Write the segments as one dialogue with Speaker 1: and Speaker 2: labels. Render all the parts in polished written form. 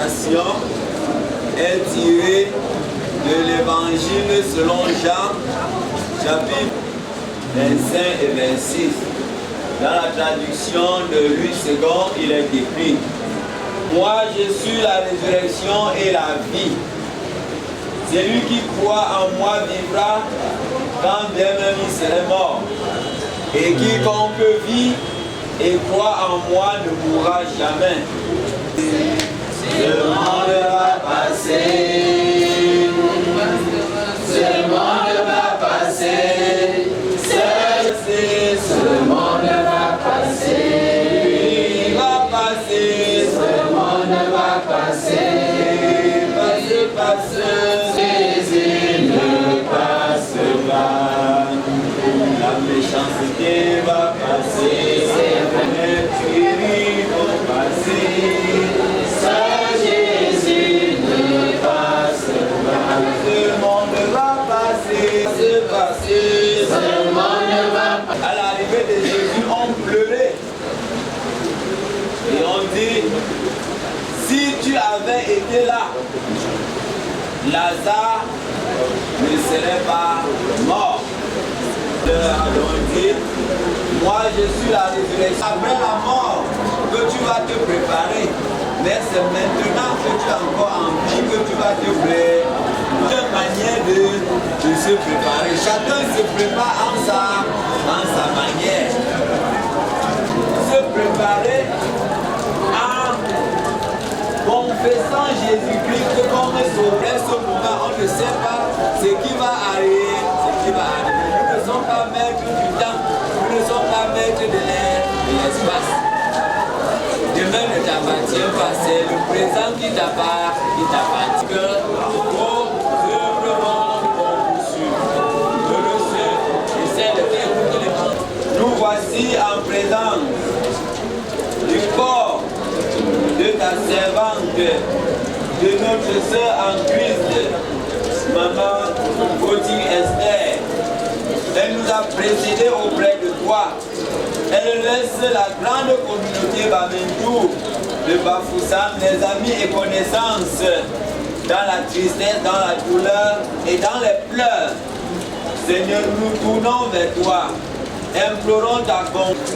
Speaker 1: méditation est tirée de l'évangile selon Jean, chapitre 25 et 26. Dans la traduction de Louis II, il est écrit: moi je suis la résurrection et la vie. Celui qui croit en moi vivra quand bien même il serait mort. Et quiconque vit et croit en moi ne mourra jamais. Ce monde va passer. Ce monde va passer. Ce monde va passer. Il va passer. Ce monde va passer. Passer. Jésus ne passe pas. La méchanceté va passer. Les tueries vont passer. Saint Jésus ne passe pas. Ce monde va passer. Ce monde va passer. À l'arrivée de Jésus, on pleurait. Et on dit, si tu avais été là, Lazare ne serait pas mort. On dit, moi je suis la résurrection. Après la mort, que tu vas te préparer. Mais c'est maintenant que tu as encore envie que tu vas te préparer. Une manière de se préparer. Chacun se prépare en sa manière. Se préparer en confessant Jésus-Christ comme sauveur. Ce moment, on ne sait pas ce qui va arriver. Nous ne sommes pas maîtres du temps. Nous ne sommes pas maîtres de l'espace. Demain ne t'appartient pas. C'est le présent qui t'appartient. Que vos œuvres vont vous suivre. Essaie de faire écouter les gens. Nous voici en présence du corps de ta servante, de notre sœur en Christ, maman Gauthier Esther. Elle nous a précédés auprès de toi. Elle laisse la grande communauté Bamentou de Bafoussam, les amis et connaissances, dans la tristesse, dans la douleur et dans les pleurs. Seigneur, nous tournons vers toi, implorons ta bonté.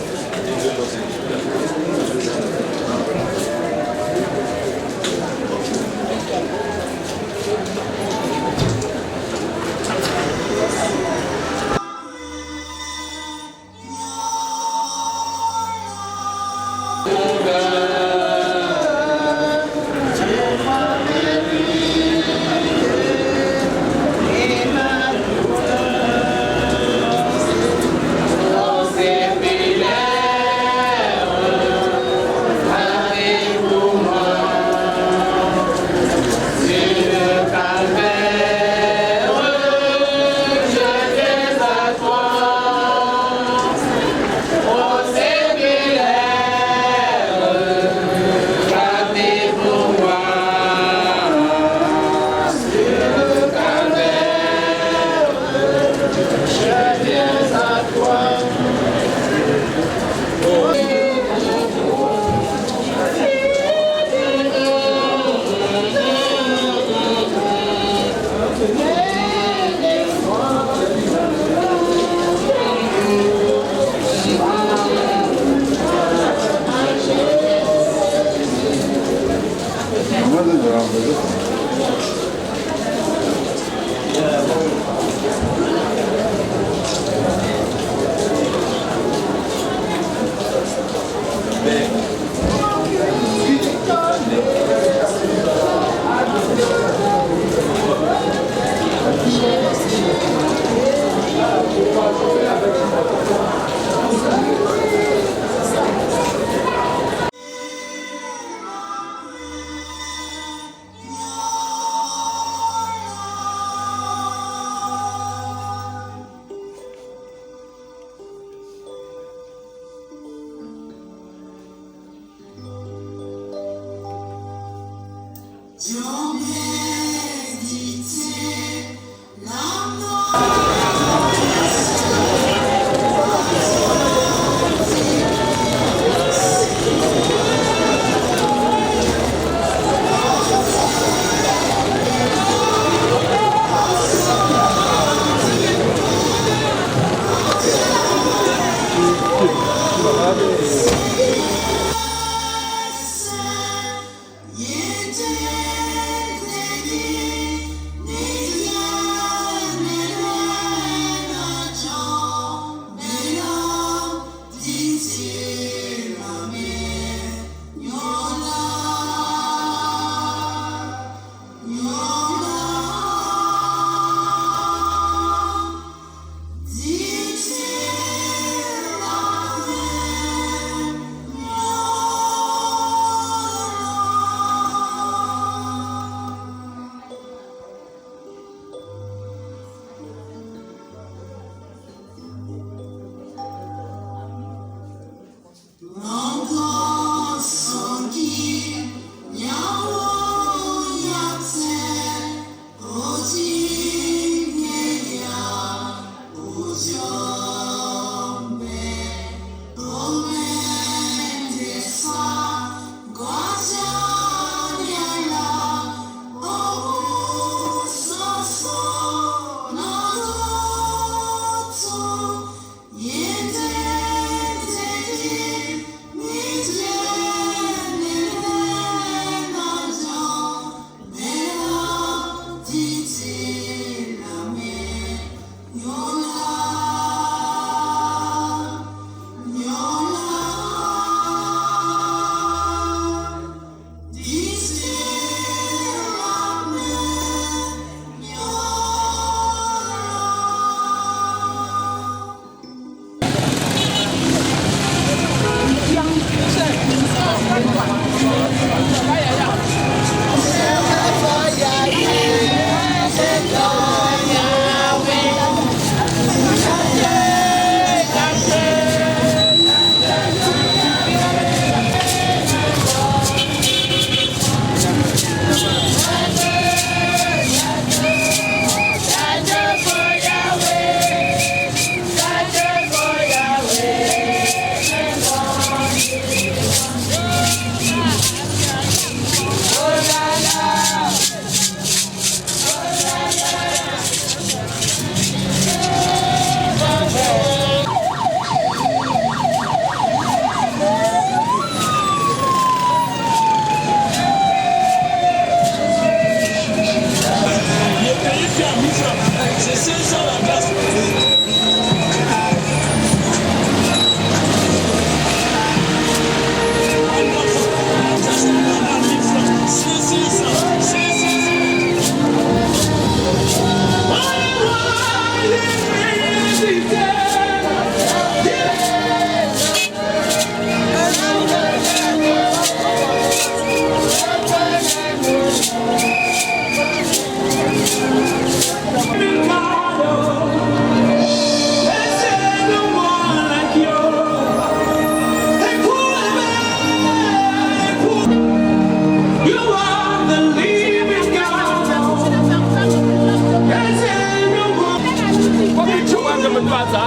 Speaker 2: pas ça.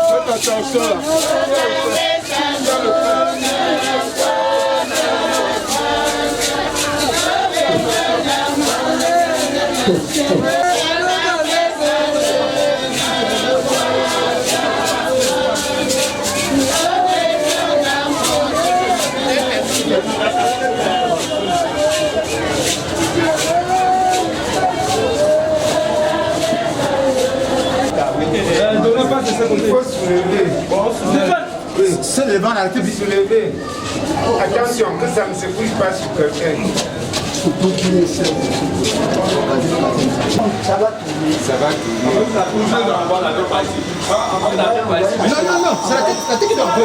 Speaker 3: Faites attention là.
Speaker 4: Se levant là, tu peux se lever. Attention, que ça ne se couche pas sur quelqu'un. Ça va tourner. Ça va tourner. Non, c'est la tête qui doit un peu.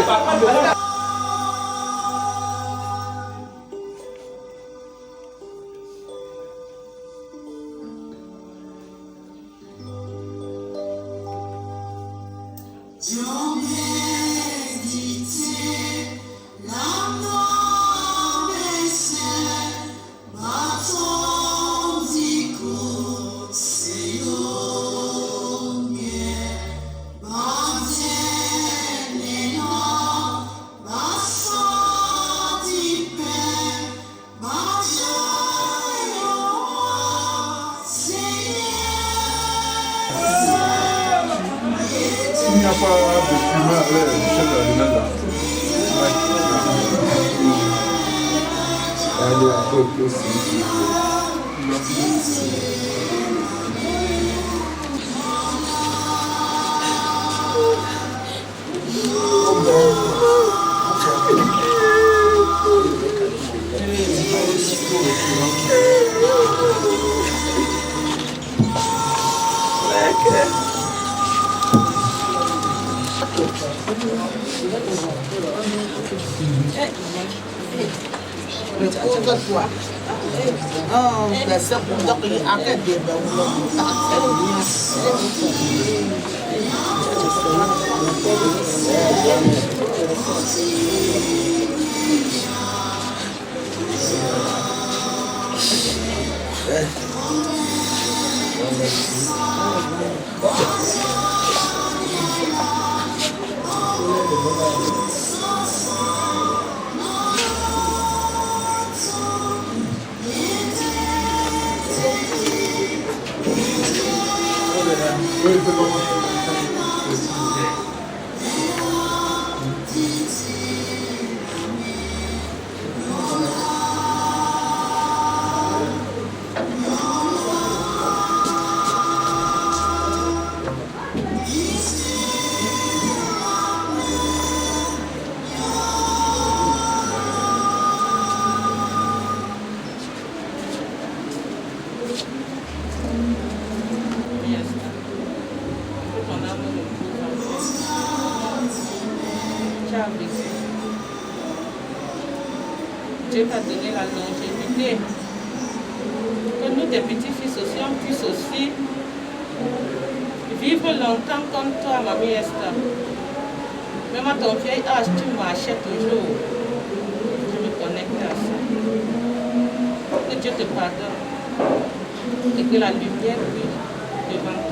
Speaker 4: Il n'y a pas de fumeur, allez, un peu aussi.
Speaker 5: Dieu t'a donné la longévité. Que nous, tes petits-fils aussi, on puisse aussi vivre longtemps comme toi, Mamie Esther. Même à ton vieil âge, tu marchais toujours. Je me connecte à ça. Que Dieu te pardonne. Et que la lumière brille devant toi.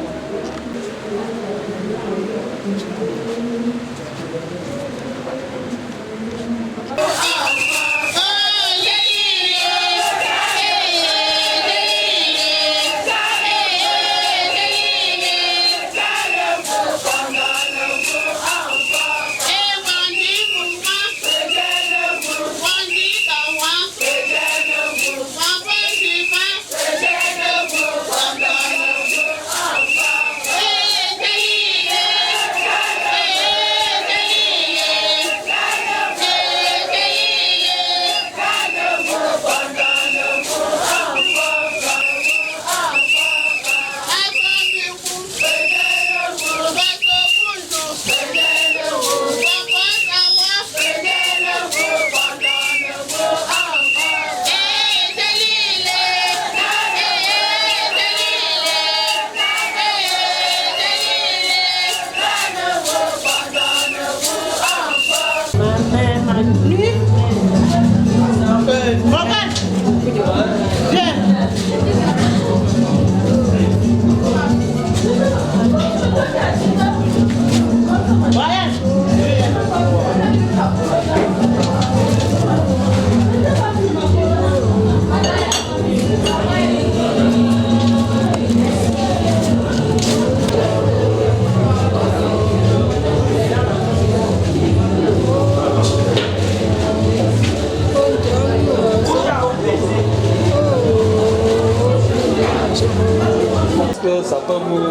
Speaker 2: que ça peut vous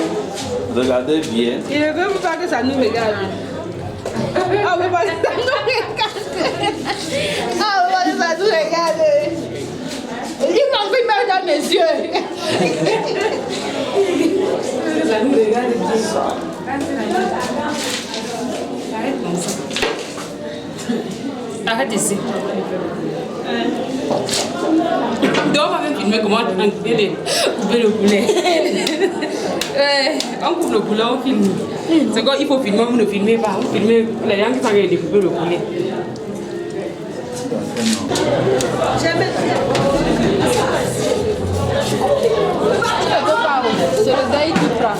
Speaker 2: regarder bien.
Speaker 5: Il ne veut pas que ça nous regarde. Ah, mais pas que ça nous regarde. Ah, mais pas que ça nous regarde. Il m'a envie de mettre dans mes yeux. Ça nous regarde. Arrête comme ça. Arrête ici. Donc, on va même filmer comment on couper le poulet. On coupe le poulet, on filme. C'est quand il faut filmer, vous ne filmez pas. Vous filmez les gens qui sont en train de découper le poulet. C'est le daï tout plat.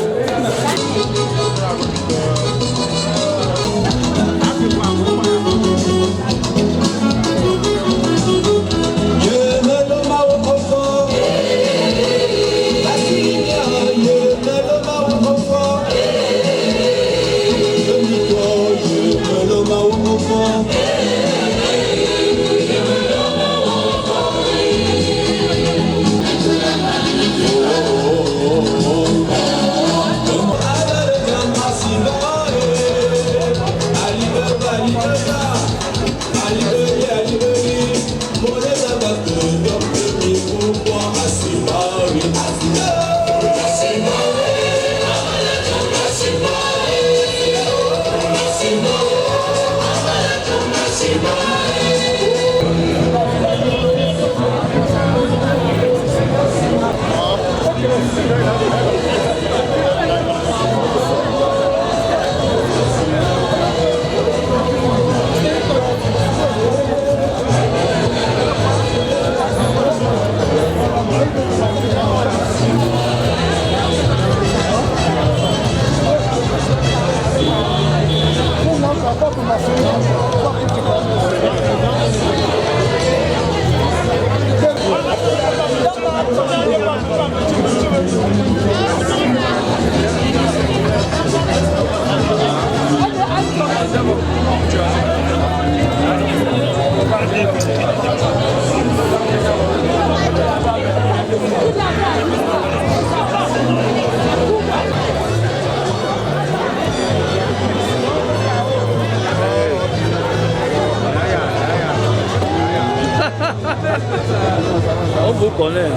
Speaker 2: On vous connaît.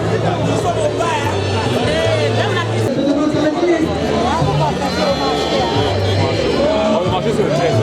Speaker 2: On va marcher sur le trait.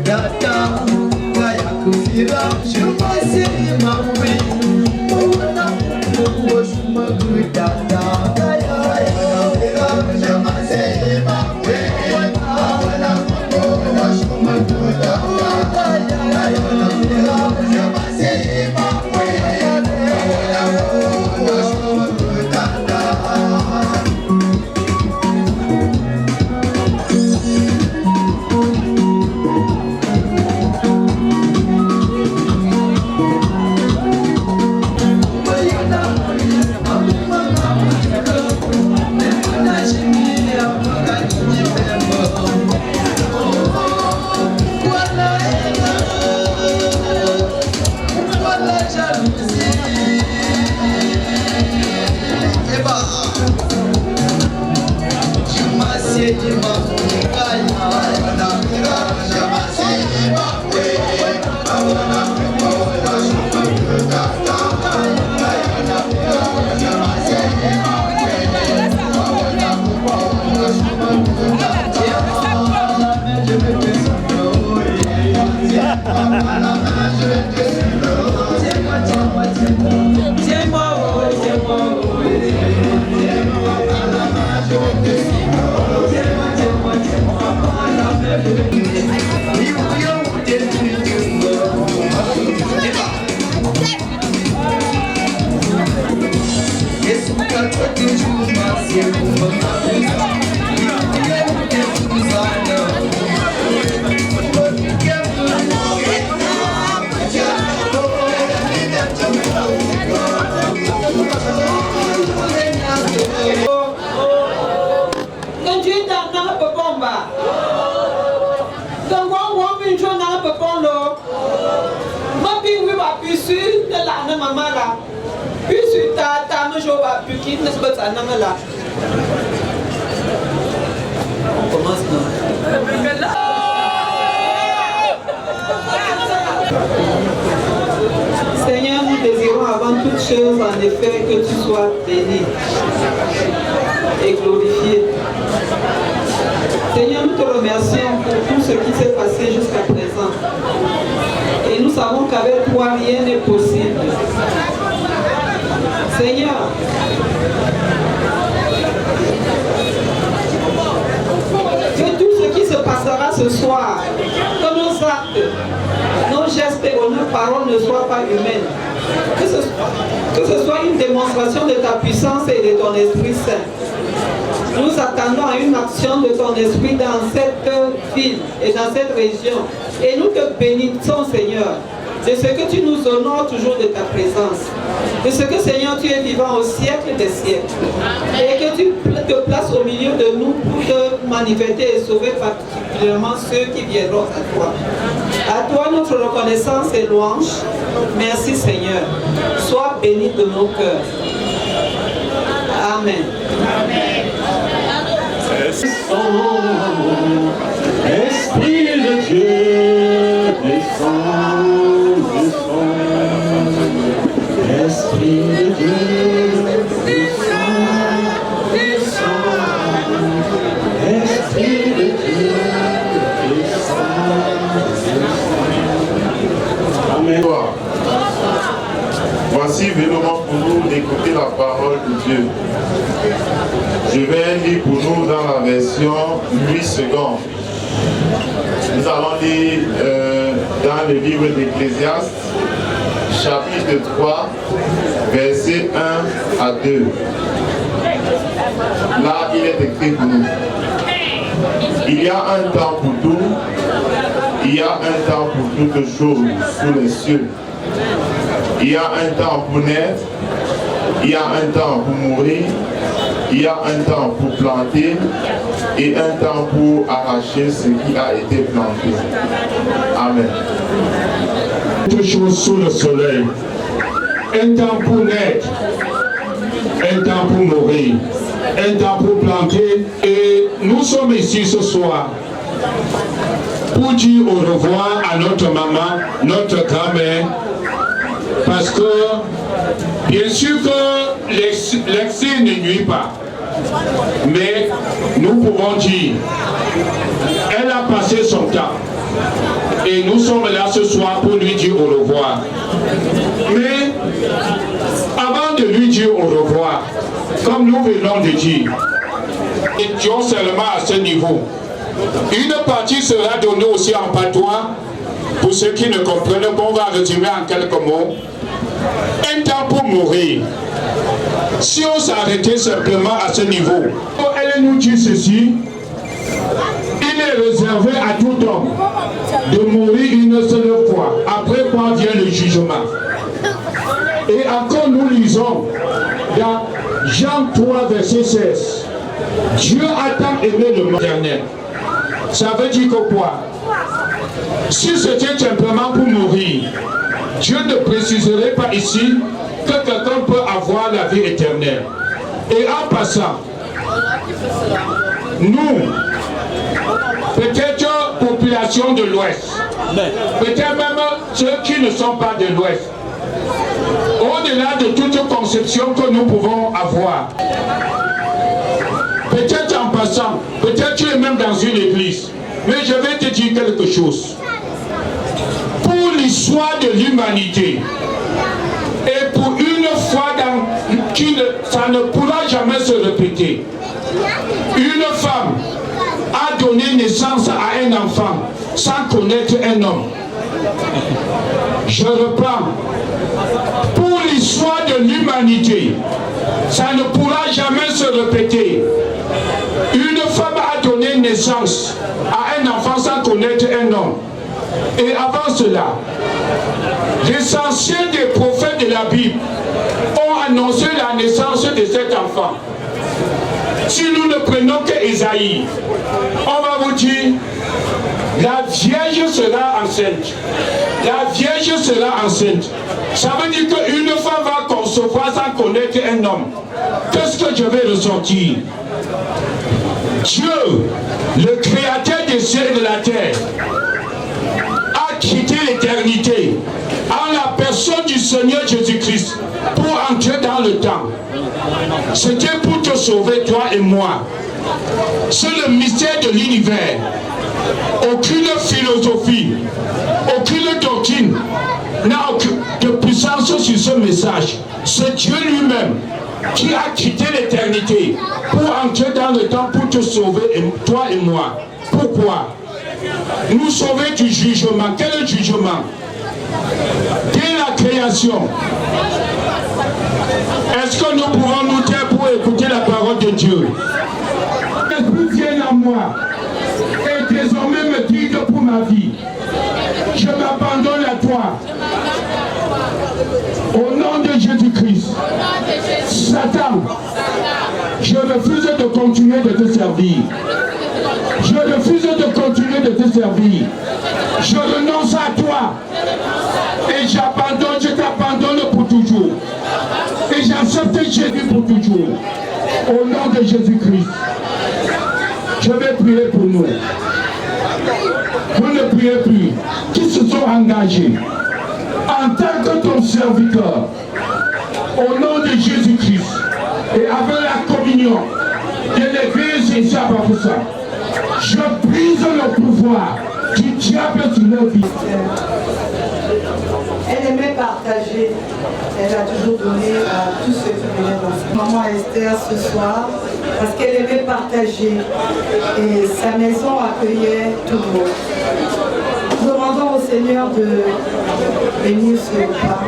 Speaker 3: Dada, maman là. Puis sur ta me joue à Pukin, ne se bat à Namala. On commence maintenant. Seigneur, nous désirons avant toute chose, en effet, que tu sois béni et glorifié. Seigneur, nous te remercions pour tout ce qui s'est passé jusqu'à présent. Et nous savons qu'avec toi, rien n'est possible. Seigneur, que tout ce qui se passera ce soir, que nos actes, nos gestes et nos paroles ne soient pas humaines. Que ce soit une démonstration de ta puissance et de ton Esprit Saint. Nous attendons à une action de ton Esprit dans cette ville et dans cette région. Et nous te bénissons, Seigneur, de ce que tu nous honores toujours de ta présence. De ce que, Seigneur, tu es vivant au siècle des siècles. Et que tu te places au milieu de nous pour te manifester et sauver particulièrement ceux qui viendront à toi. À toi notre reconnaissance et louange. Merci, Seigneur. Sois béni de nos cœurs. Amen. Amen.
Speaker 6: Esprit de Dieu, descend, descend. Esprit de Dieu, descend, descend. Esprit de Dieu, descend, descend. Amen.
Speaker 7: Voici le moment pour nous d'écouter la parole de Dieu. Je vais lire pour nous dans la version 8 secondes. Nous allons lire dans le livre d'Ecclésiaste, chapitre 3, versets 1 à 2. Là, il est écrit pour nous. Il y a un temps pour tout, il y a un temps pour toutes choses sous les cieux. Il y a un temps pour naître, il y a un temps pour mourir, il y a un temps pour planter et un temps pour arracher ce qui a été planté. Amen.
Speaker 6: Toutes choses sous le soleil. Un temps pour naître, un temps pour mourir, un temps pour planter. Et nous sommes ici ce soir pour dire au revoir à notre maman, notre grand-mère, parce que bien sûr que l'excès ne nuit pas, mais nous pouvons dire, elle a passé son temps et nous sommes là ce soir pour lui dire au revoir. Mais avant de lui dire au revoir, comme nous venons de dire, étions seulement à ce niveau. Une partie sera donnée aussi en patois pour ceux qui ne comprennent pas. On va résumer en quelques mots. Un temps pour mourir. Si on s'arrêtait simplement à ce niveau, elle nous dit ceci: il est réservé à tout homme de mourir une seule fois, après quoi vient le jugement. Et encore nous lisons dans Jean 3 verset 16, Dieu a tant aimé le monde éternel. Ça veut dire que quoi? Si c'était simplement pour mourir, Dieu ne préciserait pas ici que quelqu'un peut avoir la vie éternelle. Et en passant, nous, peut-être population de l'Ouest, peut-être même ceux qui ne sont pas de l'Ouest, au-delà de toute conception que nous pouvons avoir, peut-être en passant, peut-être tu es même dans une église, mais je vais te dire quelque chose. Pour l'histoire de l'humanité, et pour une fois ça ne pourra jamais se répéter, une femme a donné naissance à un enfant sans connaître un homme. Je reprends. Pour l'histoire de l'humanité, ça ne pourra jamais se répéter. Une femme a donné naissance à un enfant sans connaître un homme. Et avant cela, l'essentiel des prophètes de la Bible ont annoncé la naissance de cet enfant. Si nous ne prenons que Ésaïe, on va vous dire, la Vierge sera enceinte. La Vierge sera enceinte. Ça veut dire qu'une femme va concevoir sans connaître un homme. Qu'est-ce que je vais ressortir? Dieu, le créateur des cieux et de la terre, a quitté l'éternité en la personne du Seigneur Jésus-Christ pour entrer dans le temps. C'était pour te sauver, toi et moi. C'est le mystère de l'univers. Aucune philosophie, aucune doctrine n'a de puissance sur ce message. C'est Dieu lui-même qui a quitté l'éternité pour entrer dans le temps pour te sauver, toi et moi. Pourquoi? Nous sauver du jugement. Quel jugement? Dès la création. Est-ce que nous pouvons nous taire pour écouter la parole de Dieu? L'Esprit vient à moi et désormais me guide pour ma vie. Je m'abandonne à toi. Au nom de Jésus-Christ. Satan, je refuse de continuer de te servir. Je refuse de continuer de te servir. Je renonce à toi. Et j'abandonne, je t'abandonne pour toujours. Et j'accepte Jésus pour toujours. Au nom de Jésus-Christ. Je vais prier pour nous. Vous ne priez plus. Qui se sont engagés en tant que ton serviteur. Au nom de Jésus-Christ. Et avec la communion de l'Église ici à Bafoussa. Je brise le pouvoir du diable sur leur vie.
Speaker 8: Elle aimait partager. Elle a toujours donné à tous ceux qui venaient dans sa maman Esther ce soir parce qu'elle aimait partager et sa maison accueillait tout le monde. Nous demandons au Seigneur de bénir ce repas,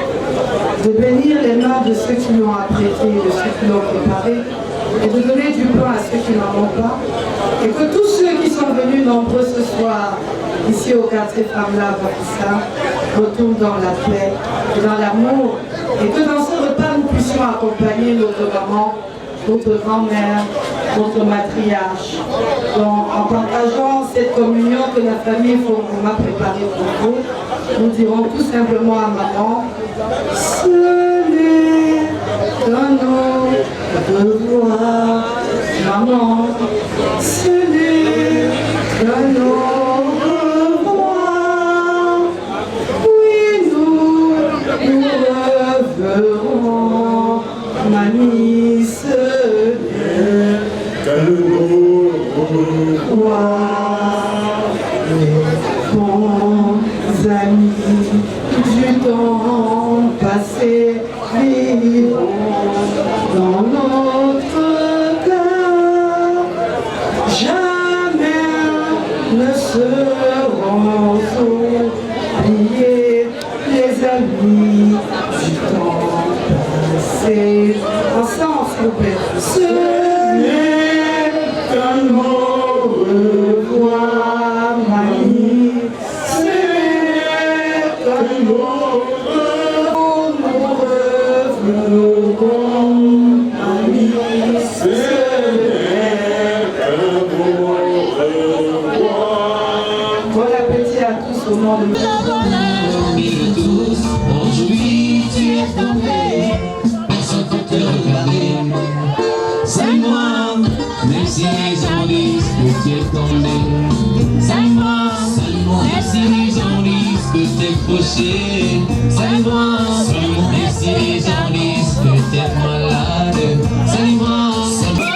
Speaker 8: de bénir les mains de ceux qui l'ont apprêté, de ceux qui l'ont préparé et de donner du pain à ceux qui n'en ont pas. Et que tous ceux qui sont venus nombreux ce soir ici au quartier Famla Bafoussa retournent dans la paix et dans l'amour. Et que dans ce repas, nous puissions accompagner notre maman, notre grand-mère, notre matriarche. Donc, en partageant cette communion que la famille m'a préparée pour vous, nous dirons tout simplement à maman, ce n'est qu'un devoir, maman, ce n'est qu'un devoir. Oui, nous reverrons, mamie, ce n'est qu'un devoir. Bons amis du temps passé, vivons dans notre cœur. Jamais ne seront oubliés les amis du temps passé. Ensemble, s'il vous plaît. Ce n'est qu'un au revoir, mamie. Ce n'est qu'un au revoir. Nous reverrons, mamie. Ce n'est qu'un au revoir. Bon appétit à tous au nom de Dieu.
Speaker 9: Aujourd'hui tu es tombé, personne ne peut te regarder. C'est moi, même si les gens disent que tu es tombé. C'est moi, même si les gens disent que tu es fauché. C'est moi, même si les gens disent que tu es malade. C'est moi, c'est moi.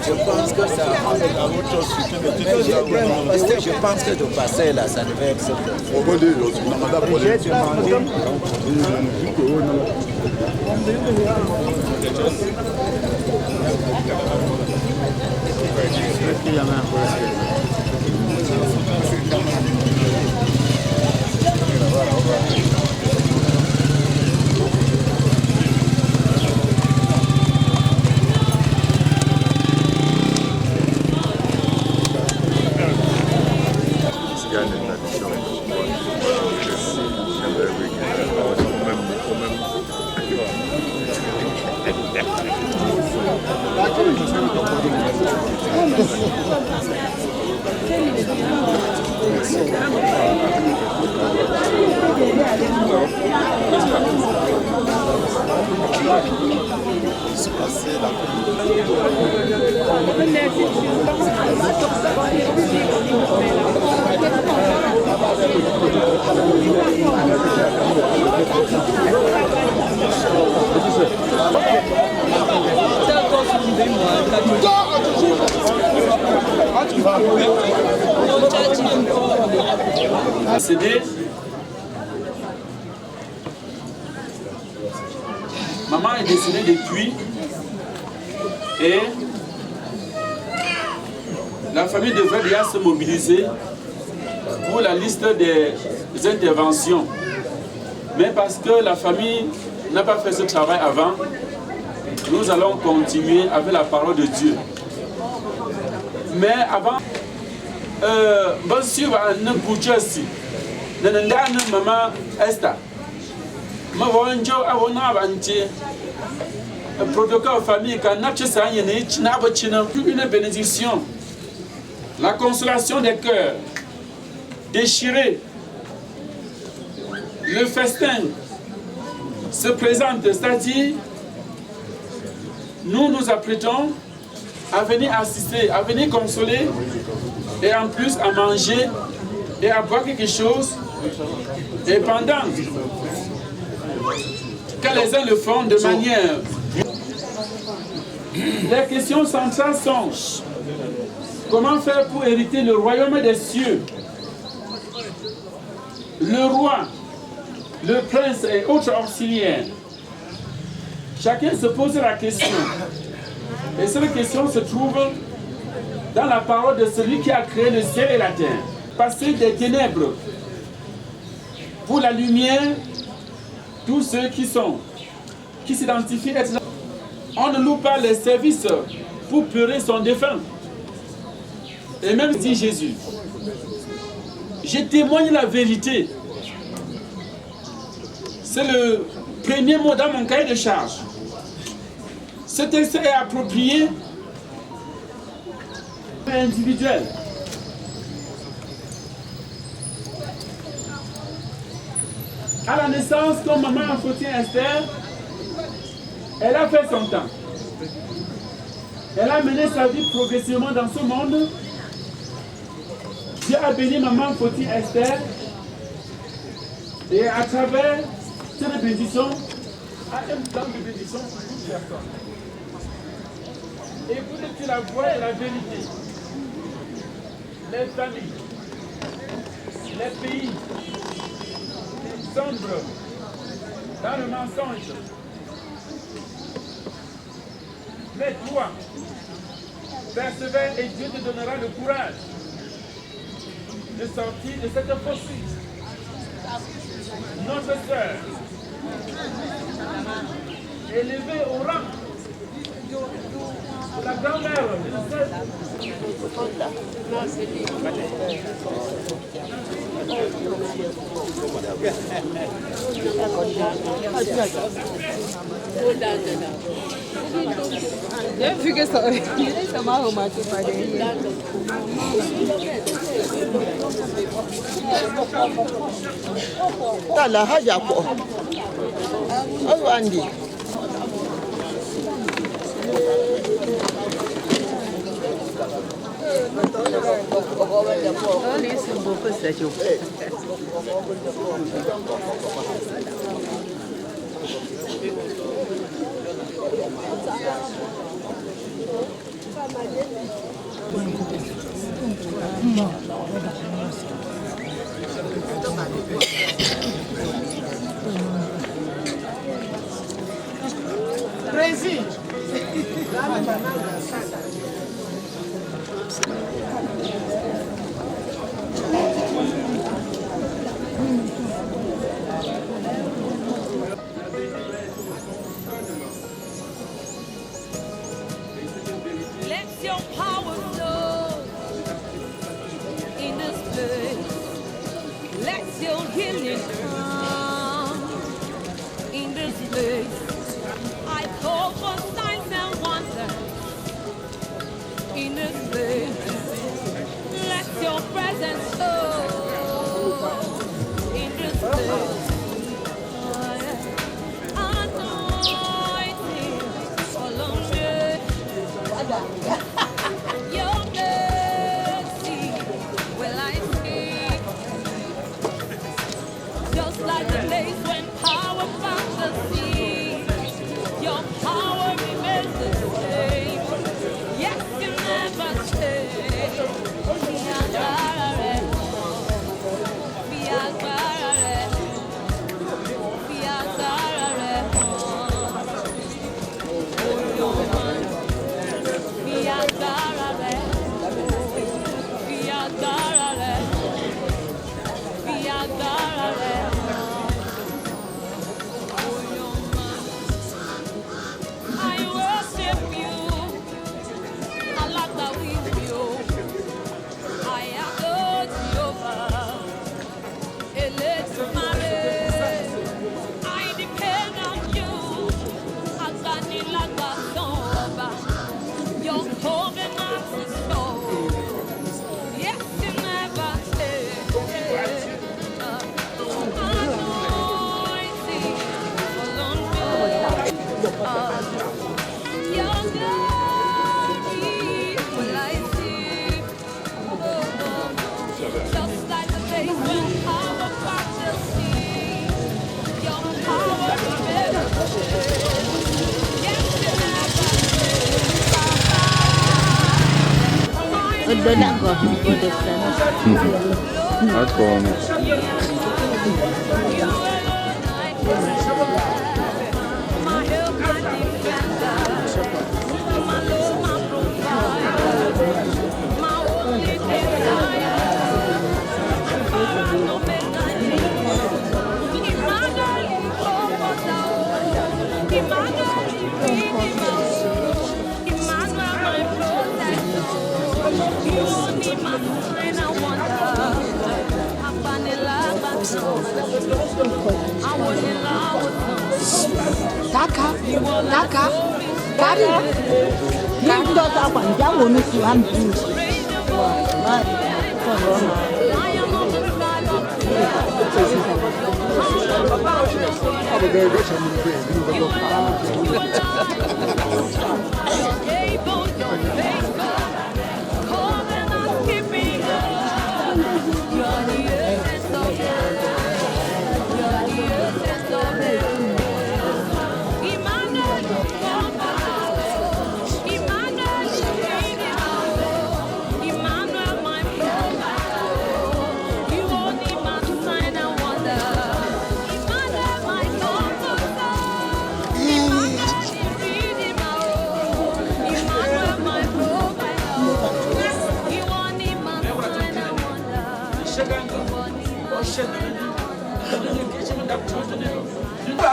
Speaker 10: Je pense que ça je pense que de passer là, ça devait être j'ai demandé.
Speaker 11: CD. Maman est décédée depuis et la famille devrait déjà se mobiliser pour la liste des interventions. Mais parce que la famille n'a pas fait ce travail avant, nous allons continuer avec la parole de Dieu. Mais avant, bon sûr, ne bouge aussi. Maman Esther. Ma vonjo avona banti. Protocole famille quand une bénédiction. La consolation des cœurs. Déchiré. Le festin se présente, c'est-à-dire nous nous apprêtons à venir assister, à venir consoler et en plus à manger et à boire quelque chose. Et pendant que les uns le font de manière... Les questions centrales sont comment faire pour hériter le royaume des cieux? Le roi, le prince et autres auxiliaires. Chacun se pose la question. Et cette question se trouve dans la parole de celui qui a créé le ciel et la terre. Passer des ténèbres pour la lumière, tous ceux qui s'identifient être là. On ne loue pas les services pour pleurer son défunt. Et même dit Jésus, je témoigne la vérité. C'est le premier mot dans mon cahier de charge. Ce texte est approprié et individuel. À la naissance, comme maman Fautine Esther, elle a fait son temps. Elle a mené sa vie progressivement dans ce monde. Dieu a béni maman Fautine Esther. Et à travers cette bénédiction, a un plan de bénédiction pour toute personne. Écoutez la voix et la vérité. Les familles, les pays sombres dans le mensonge. Mais toi, persévère et Dieu te donnera le courage de sortir de cette poursuite. Notre sœur, élevée au rang de la grand-mère de
Speaker 12: Tala haja ko. Andi. Crazy.
Speaker 13: Let your power flow in this place. Let your healing come in this place. I call for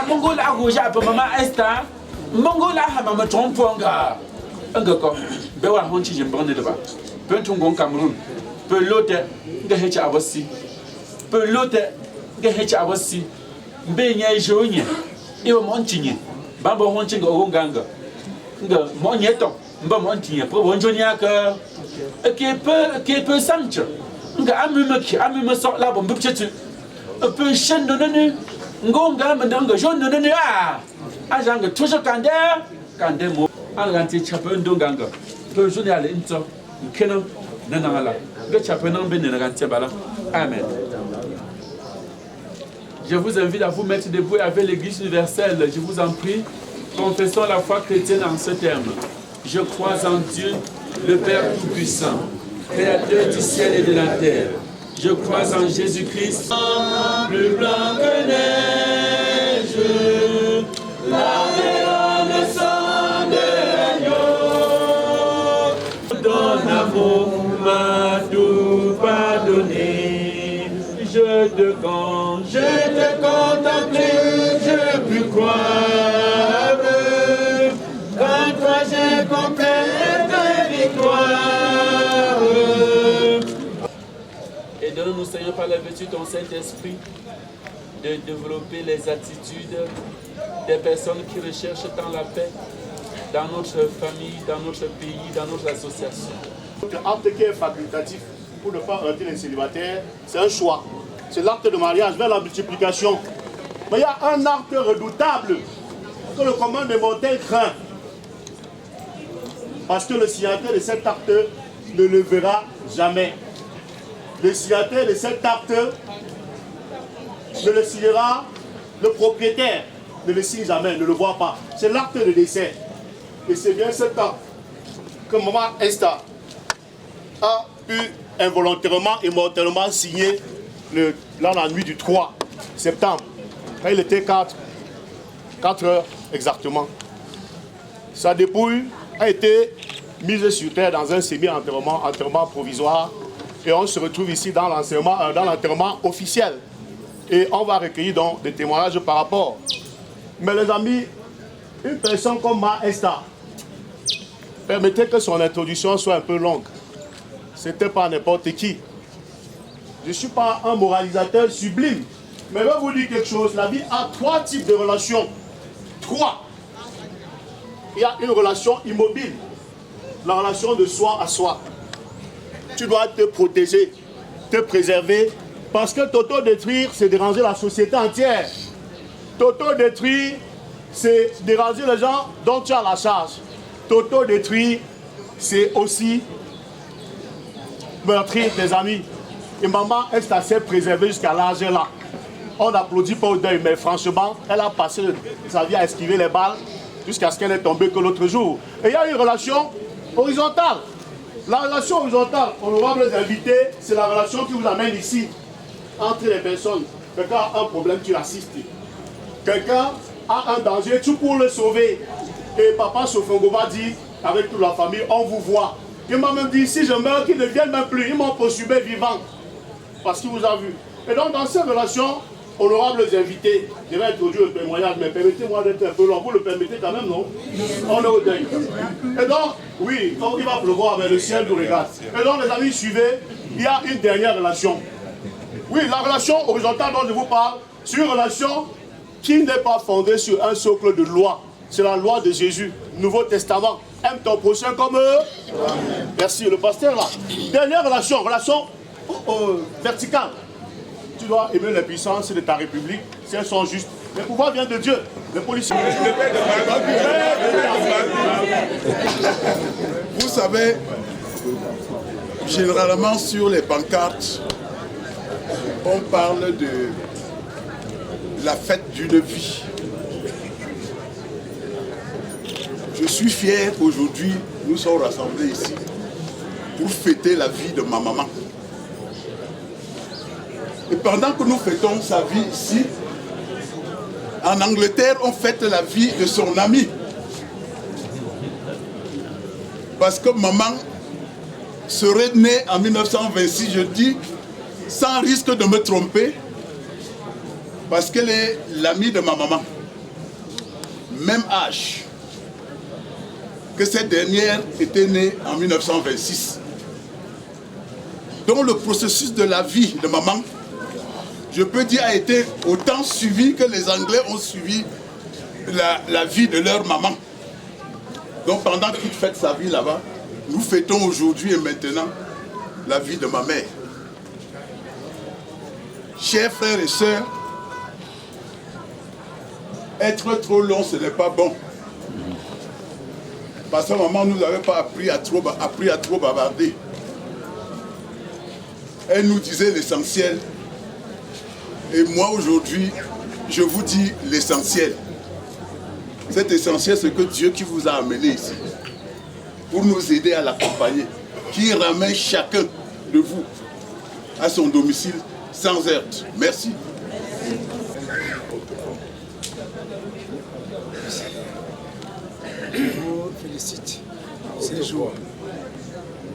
Speaker 11: Mongo la roja pour maman Esther. Mongo la ha maman Tromponga. Angako. Bewa honchi jembande deba. Peu tungon Cameroun. Peu lote nga hecha abasi. Peu lote nga hecha abasi. Mbe nya jonye. Iwo monchinye. Bamba honchi nga oganga. Nga monyeto. Mba monchinye. Pro bonjonia ka. Ke peu sanche. Nga amume sort la bombe pchetu. Un peu chaîne de nenu. Ngonga mandanga jaune de nenu ah. Ajanga toujours kande mo. Alganti chapon donganga. Peu jaune ale into. Keno nanala. Ga chapon ben nanganti bala. Amen. Je vous invite à vous mettre debout avec l'Église universelle. Je vous en prie. Confessons la foi chrétienne en ce terme. Je crois en Dieu, le Père Tout-Puissant, Créateur du ciel et de la terre. Je crois en Jésus-Christ, plus blanc que neige, lavé dans le sang de l'agneau. Ton amour m'a tout pardonné. Je te contemple, je puis croire. Quand toi j'ai complète victoire. Et donne-nous, Seigneur, par la vertu de ton Saint-Esprit, de développer les attitudes des personnes qui recherchent tant la paix dans notre famille, dans notre pays, dans notre association.
Speaker 14: Notre acte qui est facultatif pour ne pas heurter les célibataires, c'est un choix. C'est l'acte de mariage vers la multiplication. Mais il y a un acte redoutable que le commun des mortels craint. Parce que le signataire de cet acte ne le verra jamais. Le signataire de cet acte ne le signera, le propriétaire ne le signe jamais, ne le voit pas. C'est l'acte de décès. Et c'est bien cet acte que maman Esther a pu involontairement et mortellement signer la nuit du 3 septembre. Quand il était 4 heures exactement. Sa dépouille a été mise sur terre dans un semi-enterrement provisoire. Et on se retrouve ici dans l'enterrement officiel. Et on va recueillir donc des témoignages par rapport. Mais les amis, une personne comme Ma Esther, permettez que son introduction soit un peu longue. C'était pas n'importe qui. Je ne suis pas un moralisateur sublime. Mais je vais vous dire quelque chose. La vie a 3 types de relations. 3. Il y a une relation immobile. La relation de soi à soi. Tu dois te protéger, te préserver. Parce que t'auto-détruire, c'est déranger la société entière. T'auto-détruire, c'est déranger les gens dont tu as la charge. T'auto-détruire, c'est aussi meurtrir tes amis. Et maman est assez préservée jusqu'à l'âge là. On n'applaudit pas au deuil, mais franchement, elle a passé sa vie à esquiver les balles jusqu'à ce qu'elle est tombée que l'autre jour. Et il y a une relation horizontale. La relation horizontale, honorables invités, c'est la relation qui vous amène ici, entre les personnes. Quelqu'un a un problème, tu l'assistes. Quelqu'un a un danger, tu cours le sauver. Et papa Sofongo va dire, avec toute la famille, on vous voit. Il m'a même dit, si je meurs, qu'ils ne viennent même plus. Ils m'ont poursuivi vivant. Parce qu'il vous a vu. Et donc, dans ces relations, honorables invités, je vais introduire le témoignage, mais permettez-moi d'être un peu long. Vous le permettez quand même, non? On est au deuil. Et donc, oui, quand il va pleuvoir, mais le ciel nous regarde. Et donc, les amis, suivez, il y a une dernière relation. Oui, la relation horizontale dont je vous parle, c'est une relation qui n'est pas fondée sur un socle de loi. C'est la loi de Jésus, Nouveau Testament. Aime ton prochain comme eux. Merci, le pasteur là. Dernière relation, verticale. Tu dois aimer les puissances de ta République, si elles sont justes. Le pouvoir vient de Dieu. Les policiers.
Speaker 10: Vous savez, généralement sur les pancartes, on parle de la fête d'une vie. Je suis fier qu'aujourd'hui, nous sommes rassemblés ici pour fêter la vie de ma maman. Et pendant que nous fêtons sa vie ici, en Angleterre, on fête la vie de son ami. Parce que maman serait née en 1926, je dis, sans risque de me tromper, parce qu'elle est l'amie de ma maman. Même âge que cette dernière était née en 1926. Donc le processus de la vie de maman, je peux dire, a été autant suivi que les Anglais ont suivi la vie de leur maman. Donc pendant qu'il fête sa vie là-bas, nous fêtons aujourd'hui et maintenant la vie de ma mère. Chers frères et sœurs, être trop long, ce n'est pas bon. Parce que maman ne nous avait pas appris à trop bavarder. Elle nous disait l'essentiel. Et moi aujourd'hui, je vous dis l'essentiel. Cet essentiel, c'est que Dieu qui vous a amené ici, pour nous aider à l'accompagner, qui ramène chacun de vous à son domicile sans heurts. Merci.
Speaker 15: Je vous félicite ces jours.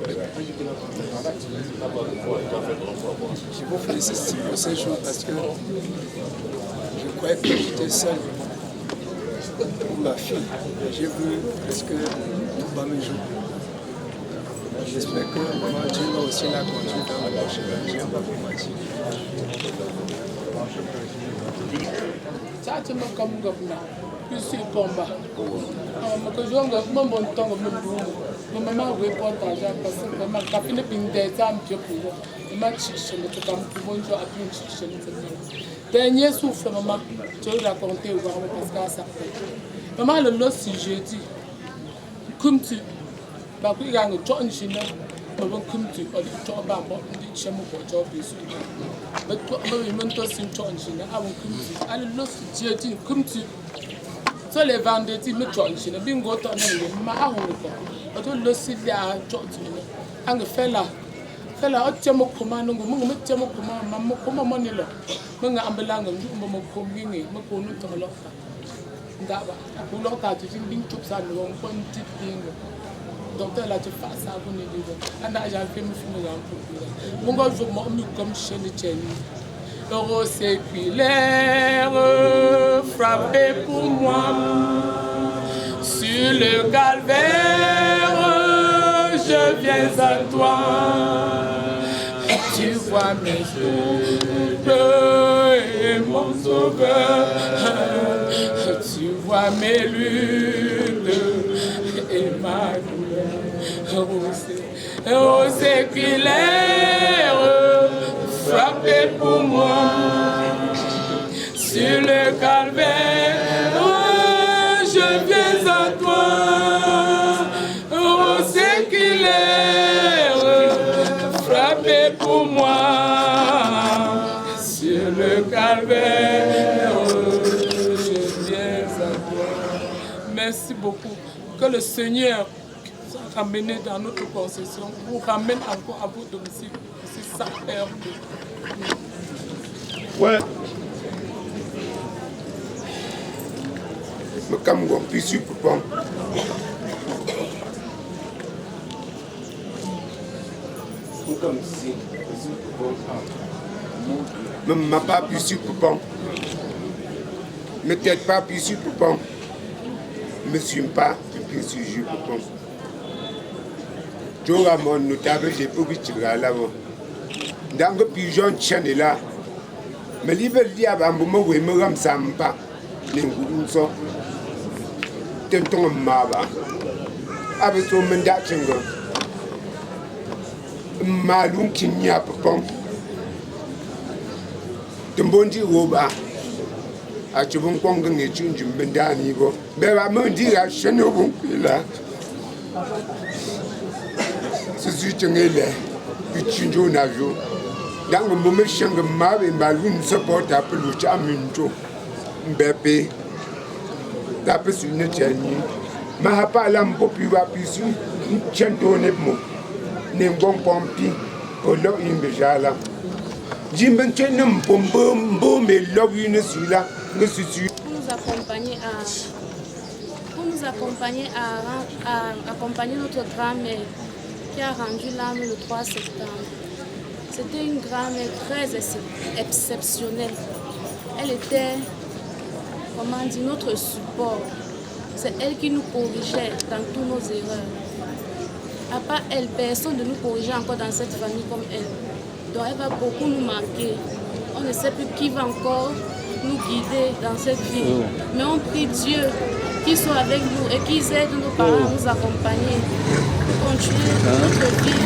Speaker 15: Je vous félicite pour ces jours parce que je croyais que j'étais seul pour ma fille. J'ai vu presque tout bas mes jours. J'espère que maman Dieu va aussi la conduire dans la prochaine. Je n'ai pas pour mentir.
Speaker 16: Ça, tu me comme governor. Je suis combat. Je suis un bon temps. Je maman reportage parce que maman capine pinde ça me pour maman chiche le tout comme tout bon jour à plus chiche le dernier souffle maman tu veux raconter ou parce que ça maman le lot si jeudi comme tu ba ku ga ngo to njina maman comme tu o di to ba bo di chemu ko to bi su ba to ba mi to sin to njina a bon comme tu a le lot si jeudi comme tu so les vendredis me to njina bingo to na le ma a ho ko auto le sili a church ni ang fela o temo kuma nungu mungu me temo kuma mamu kuma monilo munga ambelanga ndu mo ko ngi mo ko nu to lo fa ndaba ku lo ta ti ding chup sa no ko nti dingo docteur la tu fa sa ko ni digo anda ja fe mi fini ga ko mungo jo mo mi comme chaîne cheni l'euro séculaire frappé pour moi sur le calvaire, je viens à toi. Tu vois mes doutes et mon sauveur. Tu vois mes luttes et ma douleur. Au séculaire, frappé pour moi sur le calvaire. Je viens à toi, au séculaire, frappé pour moi, sur le calvaire, je viens à toi. Merci beaucoup. Que le Seigneur ramener dans notre possession, vous ramène encore à votre domicile. C'est ça, Père.
Speaker 4: Ouais. Mais comme on peut suivre, papa. Comme si. Mais ma pas pu suivre, papa. Mais peut-être pas pu suivre, papa. Me suis pas, je suis juste, papa. Tu auras mon notable, j'ai pas vu que tu vas là-bas. Dans le pigeon, tu es là. Mais il veut dire que je me rends pas. Je me rends pas. Je me rends pas. Je me rends pas. Malum qui n'y a pas. Je me rends pas. Je me rends pas. Je me rends pas. Je me rends pas. C'est ce que je veux dire. Je veux dire. Dans le moment où je suis marié, je suis supporté à le chaminto. Mbépé. D'après ce que je dis, je ne sais pas si je suis là. Je suis donné pour moi. Je suis bon pompi. Pour l'eau, il me jala. Je me suis dit, mais l'eau, il ne suis là. Je suis là.
Speaker 17: Pour nous accompagner à accompagner notre grand-mère qui a rendu l'âme le 3 septembre. C'était une grand-mère très exceptionnelle. Elle était, comment dire, notre support. C'est elle qui nous corrigeait dans toutes nos erreurs. À part elle, personne ne nous corrigeait encore dans cette famille comme elle. Donc elle va beaucoup nous manquer. On ne sait plus qui va encore nous guider dans cette vie. Mais on prie Dieu qu'il soit avec nous et qu'il aide nos parents à nous accompagner pour continuer notre vie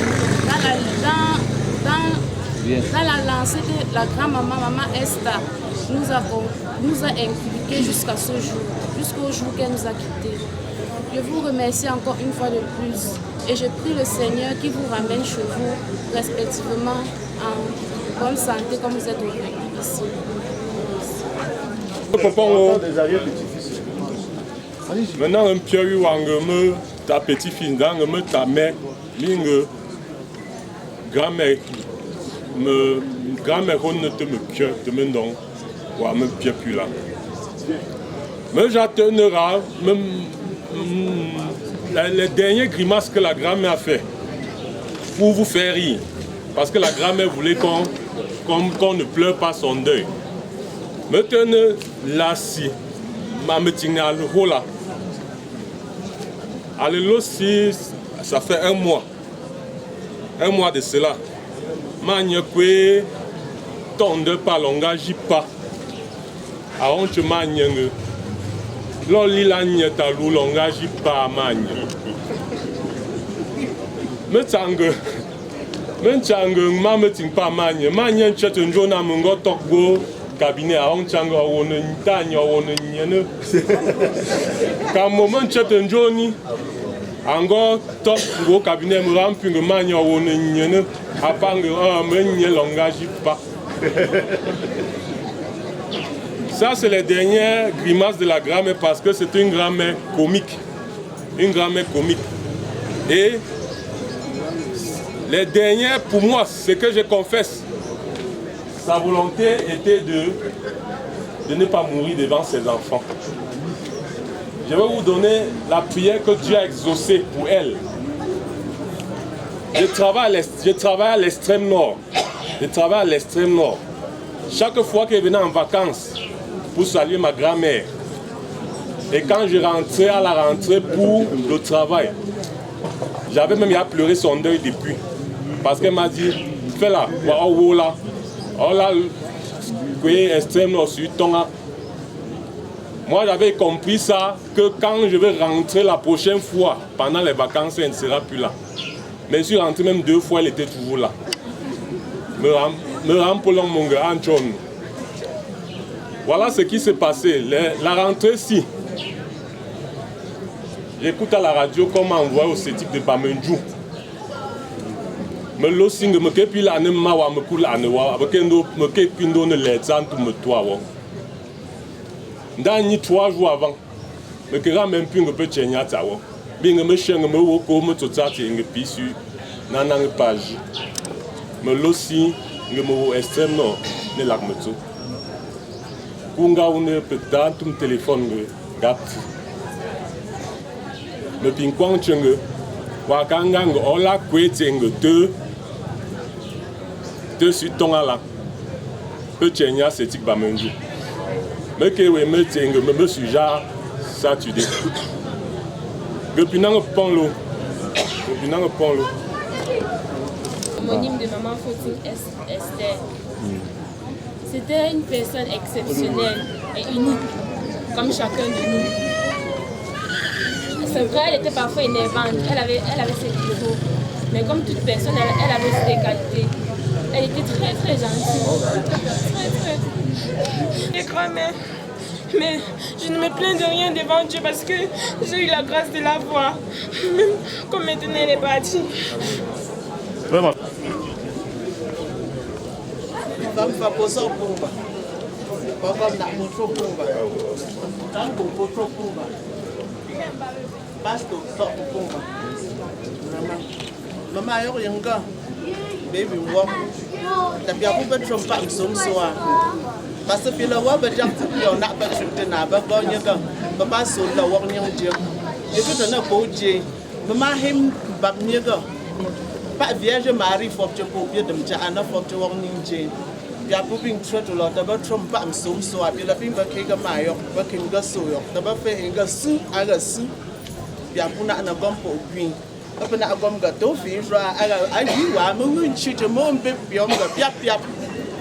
Speaker 17: dans la lancée de la grand-maman, maman Esther, nous a inculqué jusqu'à ce jour, jusqu'au jour qu'elle nous a quittés. Je vous remercie encore une fois de plus et je prie le Seigneur qui vous ramène chez vous respectivement en bonne santé comme vous êtes aujourd'hui ici.
Speaker 18: Maintenant, un pieu wangeme, ta petite-fille, ta mère, grand-mère, grand-mère, on ne te me pieu, te me non, ou à me pieu plus là. Mais j'attendrai les dernières grimaces que la grand-mère a fait pour vous faire rire. Parce que la grand-mère voulait qu'on ne pleure pas son deuil. Maintenant, là, si, ma me tient à l'eau là. Allez, si, ça fait un mois de cela. Je ne tombe pas, l'engage pas. Avant que je m'aille, l'olilanye talou, l'engage pas, magne. Je ne tiens pas, magne. Magne, je ne tiens pas, cabinet à Hongchang, on ne t'a quand moment tu Johnny, encore top au cabinet, me remplit le manière on ne a pas un langage pas. Ça, c'est les dernières grimaces de la grand-mère parce que c'est une grand-mère comique. Une grand-mère comique. Et les dernières, pour moi, ce que je confesse, sa volonté était de ne pas mourir devant ses enfants. Je vais vous donner la prière que Dieu a exaucée pour elle. Je travaille à l'extrême nord. Je travaille à l'extrême nord. Chaque fois que je venais en vacances pour saluer ma grand-mère, et quand je rentrais à la rentrée pour le travail, j'avais même à pleurer son deuil depuis. Parce qu'elle m'a dit, fais-la, voilà. Oh là, extrême nord sur ton. Moi j'avais compris ça, que quand je vais rentrer la prochaine fois, pendant les vacances, elle ne sera plus là. Mais je suis rentré même 2 fois, elle était toujours là. Me rempolons mon grand chum. Voilà ce qui s'est passé. La rentrée, si. J'écoute à la radio comment envoyer au CETIC de Bamenjou. Me losing me kepi la ne mawa me kula ne wa bakendo me kepi ndo ne letsan tout me toi wa ndani 3 jours avant me kera même plus me peut tchenya ta wa binga me shanga me wo ko me totati nge pisu na nge page me losi nge me wo extrême nord ne lak me to kunga une pedan tum téléphone nge gat me pin kwang chenge wa kanga nge ola kwete nge te su tonga la pe chenya setik ba menju me ke we me tenge me suja ça tu dis depuis nang pon l'eau
Speaker 17: Homonyme de maman Fautine Esther. C'était une personne exceptionnelle et unique, comme chacun de nous. C'est vrai, elle était parfois énervante, elle avait ses défauts, mais comme toute personne, elle avait ses qualités. Elle était très très gentille.
Speaker 19: Très. Grand-mère. Mais je ne me plains de rien devant Dieu parce que j'ai eu la grâce de la voir, même comme maintenant elle est partie.
Speaker 2: Vraiment.
Speaker 20: Mama yo yanga baby walk tapi aku berjumpa semua parce que le roi berjak on n'a pas chuté na ba go nyanga papa so la wok nyang je et tout na ko je mama him bab nyanga pa vierge Marie faut que pour bien de mja ana faut que wok nyang je ya pu bing chwa to la ta ba trompa semua bi la bing ba ke ga mayo ba kin ga so yo ta ba fe ga su aga su ya pu na na gom po gwin apa nak agam gato fira ai wa mun chi te mo be biom ga piap piap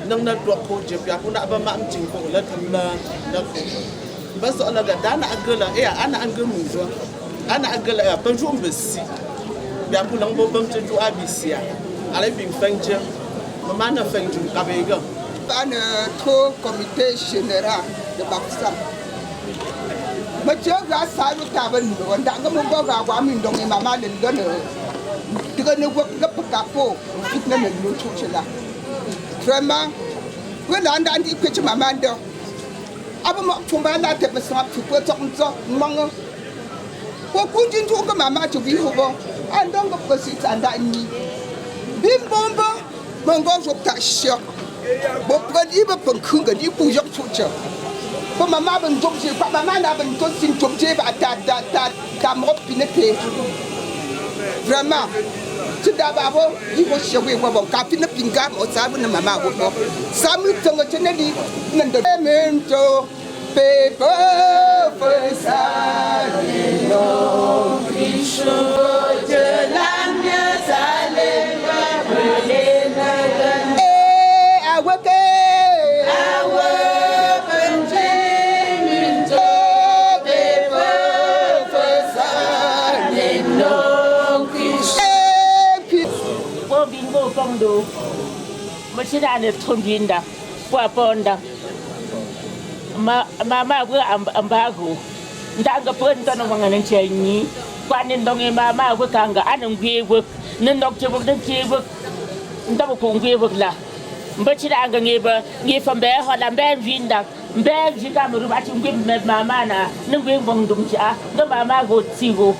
Speaker 20: nang na dok ko je piap nak ba ma mting ko la tham la ko ba so la ga dana agala ana angel mu jo ana agala pa jo mbesi piap nang bo bam te jo abisia ala bin fanje mama na fanje ka be ga
Speaker 12: ana trop comité général de Bakusam. Macam rasa itu tak benar. Tak kamu bawa gua minum ni mama dan gana. Tiga ni gua kekapo, kita ni lucu cila. Vraiment, gua anda andi kerja mama anda. Apa mak cuma nak terpesat cuba cok mang. Gua kunjung tu ke mama tu bihu bo. Anda gua persis anda ni. Bim bomba, mangga jok tak syok. Bo pergi berpengkung ke di pujak cuca. Pour maman ben job je pas maman na ben to sin job je ba ta mo pinete vraiment tu da ba bo yi bo shewe bo ka pin pinga mo sa bu na mama bo sa mu tongo chene di nan do mento pepe fa no Cristo de la mia sale awake
Speaker 21: Pondo, macam mana tunjinda, puaponda, mama gue ambagu, ndak ngepun tanah manganan cini, panen dongeng mama gue kangga anung gue, nendok cebuk dan cebuk, ndak buku gue lah, macam mana gue pembeh holam beh vindak, beh jika merubah cunggu mama na, nunggu bongdum cia, ndak mama gue cigo,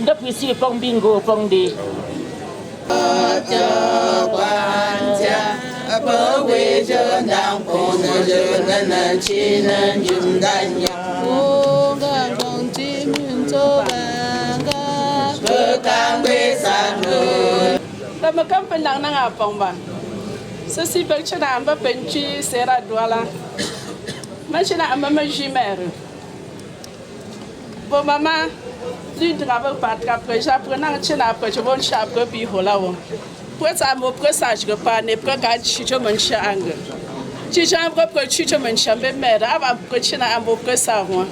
Speaker 21: ndak pisi pong bingo pong di.
Speaker 9: Cho quan cha bơ quê cho nàng phong cho nên chi nên dùng đánh nhau ô gang phong chi miền cho vàng bơ càng bê san rồi
Speaker 5: ta mà cắm bên nàng nàng phong ba sơ si bê cho nàng bê bên chi sẽ ra đua la mà cho nàng mà gì mẹ rồi bố mama đi travail par après j'apprends à chez la après je vais chaper puis hola wo pour ça mo pour ça je pas ne pour quand je me change si j'en veux pour je me change mais avant pour je na mo pour ça moi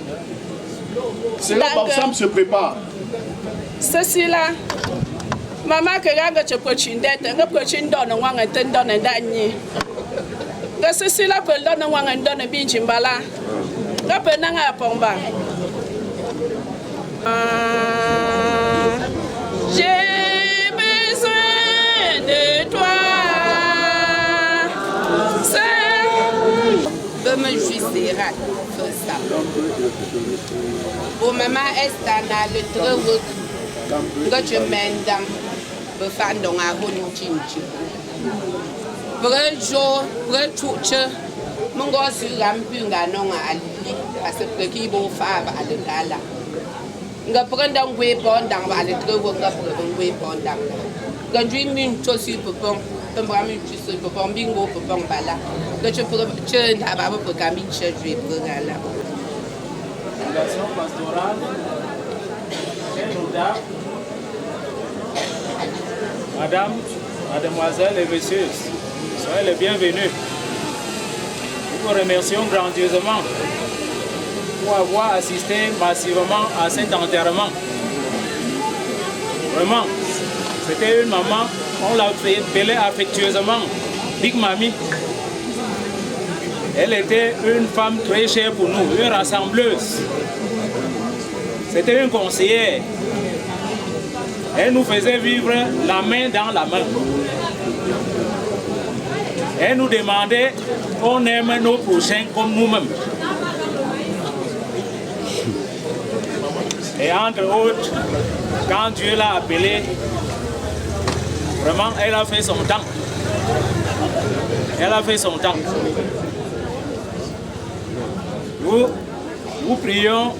Speaker 10: c'est là Bakusam se prépare
Speaker 5: ceci là maman que ganga je pour chindette nga pour chindon wanga tendon ndani nga ceci là pour don wanga ndon bi chimbala nga pe nanga pomba. J'ai besoin de toi. C'est de me juger, ça.
Speaker 1: Pour maman Estana, le trewuk, que tu mènes dans le fan dont a connu Tinchi. Pour un jour, pour un touche, mon gosse rampunga non à Ali, parce que qui vont faire à l'Ala. Nga prendre un weapon dans le trewuk, nga prendre un weapon dans le. Nga dream une chose sur le pont, un bras une chose sur le pont, bingo pour pont bala. Que tu peux te n'avoir pas pour camille chez lui pour là.
Speaker 11: Fondation pastorale, Madame, Mademoiselle et Messieurs, soyez les bienvenus. Nous vous remercions grandiosement pour avoir assisté massivement à cet enterrement. Vraiment, c'était une maman, on l'a appelée affectueusement Big Mamie. Elle était une femme très chère pour nous, une rassembleuse. C'était une conseillère. Elle nous faisait vivre la main dans la main. Elle nous demandait qu'on aime nos prochains comme nous-mêmes. Et entre autres, quand Dieu l'a appelée, vraiment, elle a fait son temps. Elle a fait son temps. Nous prions,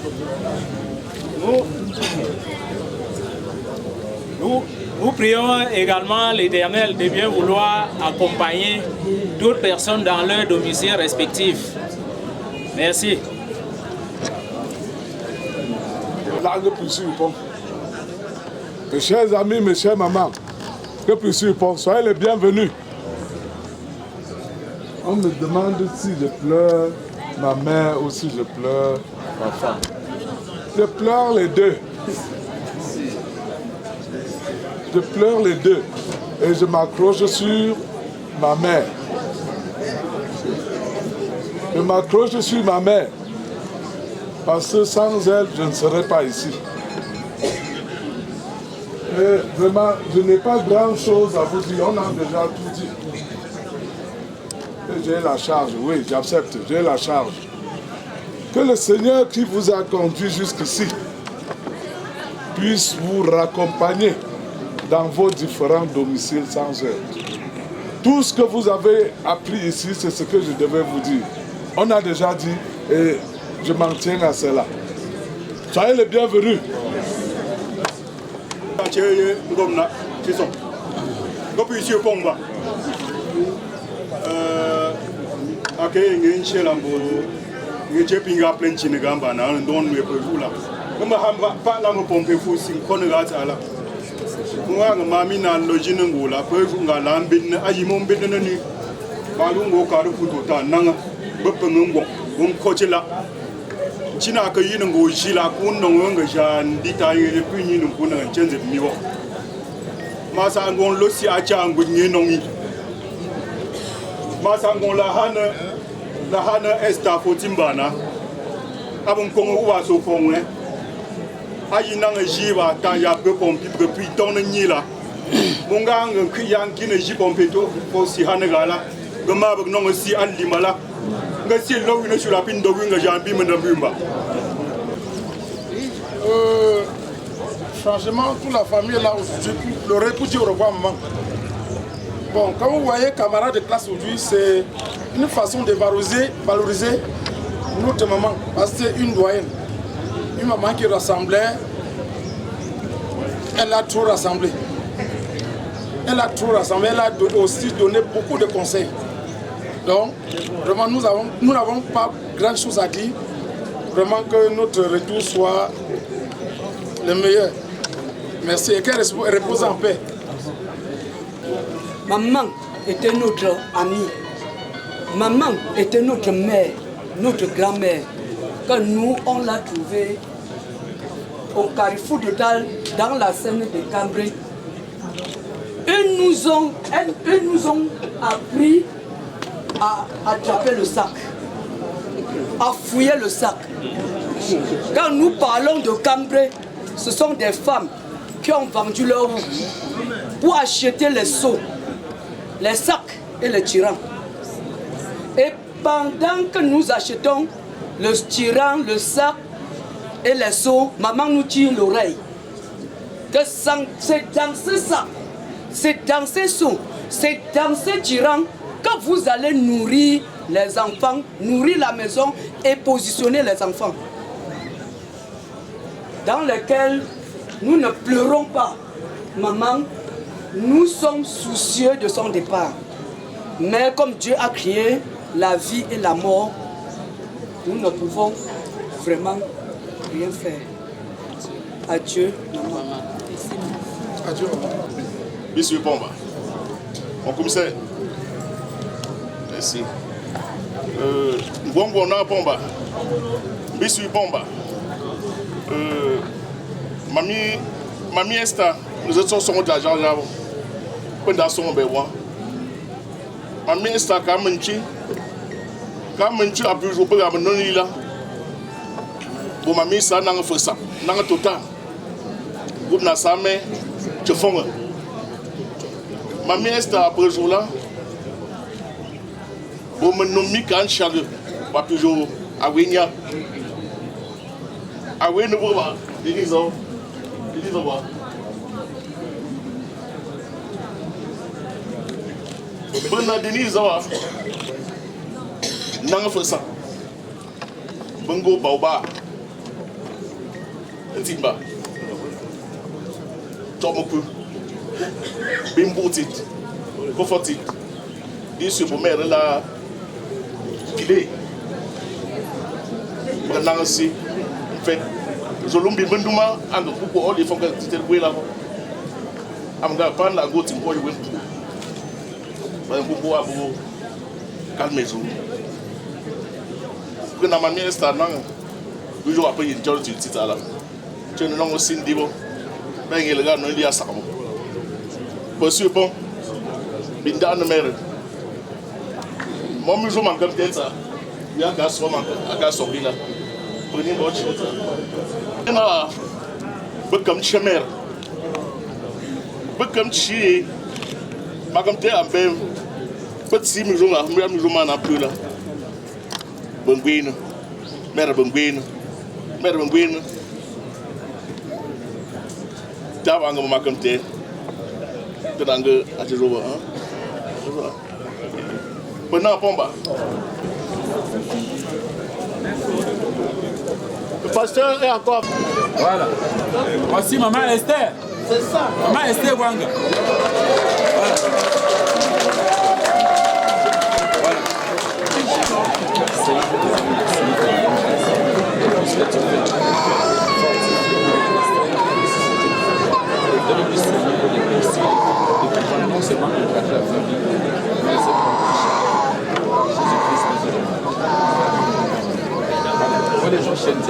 Speaker 11: nous prions également l'Éternel de bien vouloir accompagner toutes personnes dans leur domicile respectif. Merci.
Speaker 2: Mes chers amis, mes chères mamans, que puis-je répondre? Soyez les bienvenus. On me demande si je pleure ma mère ou si je pleure ma femme. Je pleure les deux. Je pleure les deux. Et je m'accroche sur ma mère. Je m'accroche sur ma mère. Parce que sans elle, je ne serais pas ici. Et vraiment, je n'ai pas grand-chose à vous dire. On a déjà tout dit. J'ai la charge, oui, j'accepte, j'ai la charge. Que le Seigneur qui vous a conduit jusqu'ici puisse vous raccompagner dans vos différents domiciles sans heure. Tout ce que vous avez appris ici, c'est ce que je devais vous dire. On a déjà dit et je m'en tiens à cela. Soyez les bienvenus.
Speaker 22: Akei ngenche lambo ngeche pinga plenchi negamba na ndon we pevula kama hamba pa la mo pompe fu sin kono gata la nga mami na lojine ngula pevu ngala mbin ayi mo mbin na ni balu ngo ka ru futo ta nanga bepeng ngo ngom koche la china ka yin ngo jila kun no nga jan ditaye le pinyi no kun nga chenze miwo masa ngon losi acha ngu ngi nongi masangon la hana esta fotimbana abon kongo wa so fongwe ayi nanga jiba ta ya pe pompi pe pi ton ni la monga ng kriyan kine ji pompe to fo si hana gala gama bag nongo si an limala nga si lo wi na sur la pin do nga jambi mena bimba.
Speaker 2: Franchement, toute la famille est là aujourd'hui. Le pour dire au revoir maman. Bon, comme vous voyez, camarades de classe aujourd'hui, c'est une façon de valoriser notre maman. Parce que c'est une doyenne. Une maman qui rassemblait, elle a trop rassemblé. Elle a trop rassemblé, elle a aussi donné beaucoup de conseils. Donc, vraiment, nous n'avons pas grand chose à dire. Vraiment que notre retour soit le meilleur. Merci et qu'elle repose en paix.
Speaker 23: Maman était notre amie. Maman était notre mère, notre grand-mère. Quand nous, on l'a trouvée au carrefour de Dal, dans la Seine de Cambrai. Eux nous ont appris à attraper le sac, à fouiller le sac. Quand nous parlons de Cambrai, ce sont des femmes qui ont vendu leur roue pour acheter les seaux, les sacs et les tirants. Et pendant que nous achetons le tirant, le sac, et les seaux, maman nous tire l'oreille. Que c'est dans ce sang, c'est dans ces seaux, c'est dans ces tirants que vous allez nourrir les enfants, nourrir la maison et positionner les enfants. Dans lesquels nous ne pleurons pas. Maman, nous sommes soucieux de son départ. Mais comme Dieu a créé la vie et la mort, nous ne pouvons vraiment rien faire. Adieu, maman.
Speaker 10: Adieu, maman. Monsieur Pomba. Mon commissaire. Merci. Ngwangwana Pomba. Monsieur Pomba. Mamie Esther, nous étions sur de l'argent là. Pendant son béwa. Mamie Esther, quand tu as pu jouer pour la non là. Pour mamie, ça n'a pas fait ça. N'a pas total. Vous n'avez pas mais tu fais. Mamie Esther, après jour là. Pour me nommer quand Charles, pas toujours à Wenya. À Wenya, vous voyez, Elisa. Bernard Denise n'a fait ça. Bongo Baoba. Timba. Tomoku. Bimbotit. Kofotit. Il se promet là. Il est. Bernard aussi. En fait. Zolumbi Benduma, and the people all the fungal detail way level. I'm going to pan la go to boy with. But I'm going to calme zo. Porque na mamia está não. O jogo apanha de George de Titala. Tu não o sindibo. Bem ele ganhou ele assamo. Possui bom. Binda no mer. Mami zo manca tenta. Ya gaso manca, agaso bila. Prenez votre chose. Ena bekam chemer. Bekam chi. Magam te ambem. Petit mi jonga, mi joma na pula. Banguino. Mera banguino. Mera banguino. Tava anga magam te. Tenanga ajiroba, hein. Bena pomba. Le pasteur est encore.
Speaker 11: Voilà. Voici maman Esther.
Speaker 20: C'est ça.
Speaker 11: Maman Esther Wanga. Voilà. Les gens chiennent.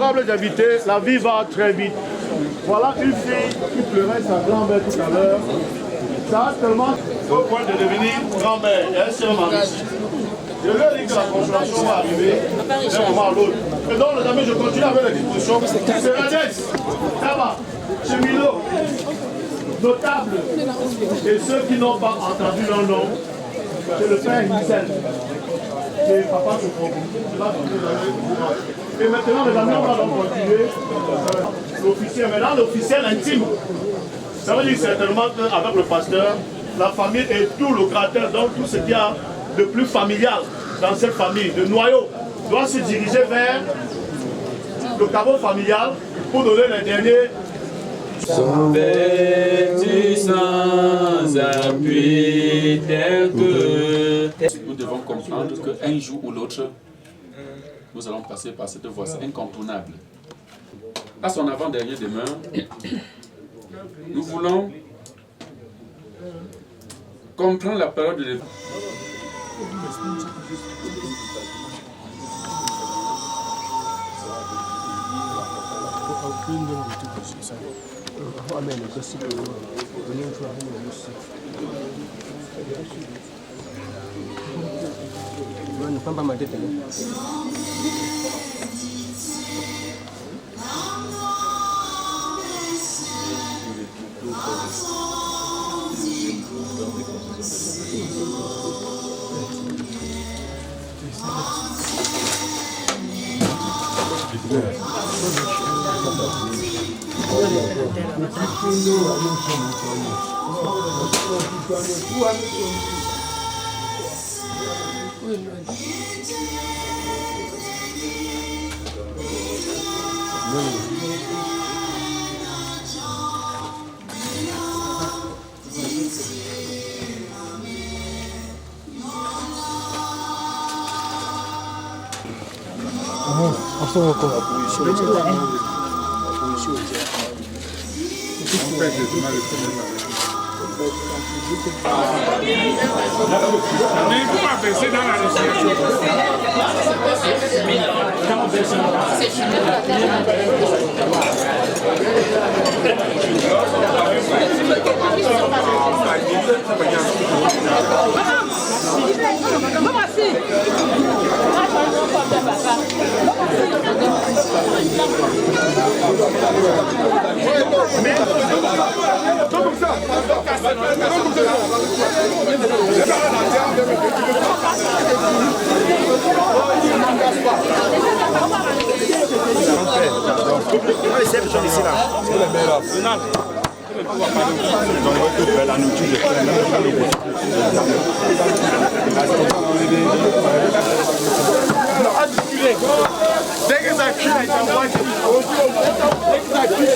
Speaker 14: honorables invités, la vie va très vite. Voilà une fille qui pleurait sa grand-mère tout à l'heure. Ça a tellement au point de devenir grand-mère. Et elle s'est mariée. Je lui ai dit que la consolation va arriver d'un moment à l'autre. Et donc, les amis, je continue avec les dispositions. C'est Radès, Taba, Chemino, notables, et ceux qui n'ont pas entendu leur nom, c'est le père Michel. Et papa se trompe. Et maintenant, les amis, on va donc continuer l'officiel. Maintenant, l'officiel intime. Ça veut dire certainement qu'avec le pasteur, la famille et tout le caractère, donc tout ce qu'il y a de plus familial dans cette famille, de noyau, doit se diriger vers le caveau familial pour donner les derniers.
Speaker 11: Sauvé-tu sans appui tel que... Nous devons comprendre qu'un jour ou l'autre, nous allons passer par cette voie incontournable. À son avant-dernière demeure, nous voulons comprendre la parole de Dieu.
Speaker 3: Mais il faut pas baisser dans la
Speaker 14: Dès que ça crie, il t'envoie. Dès que ça crie,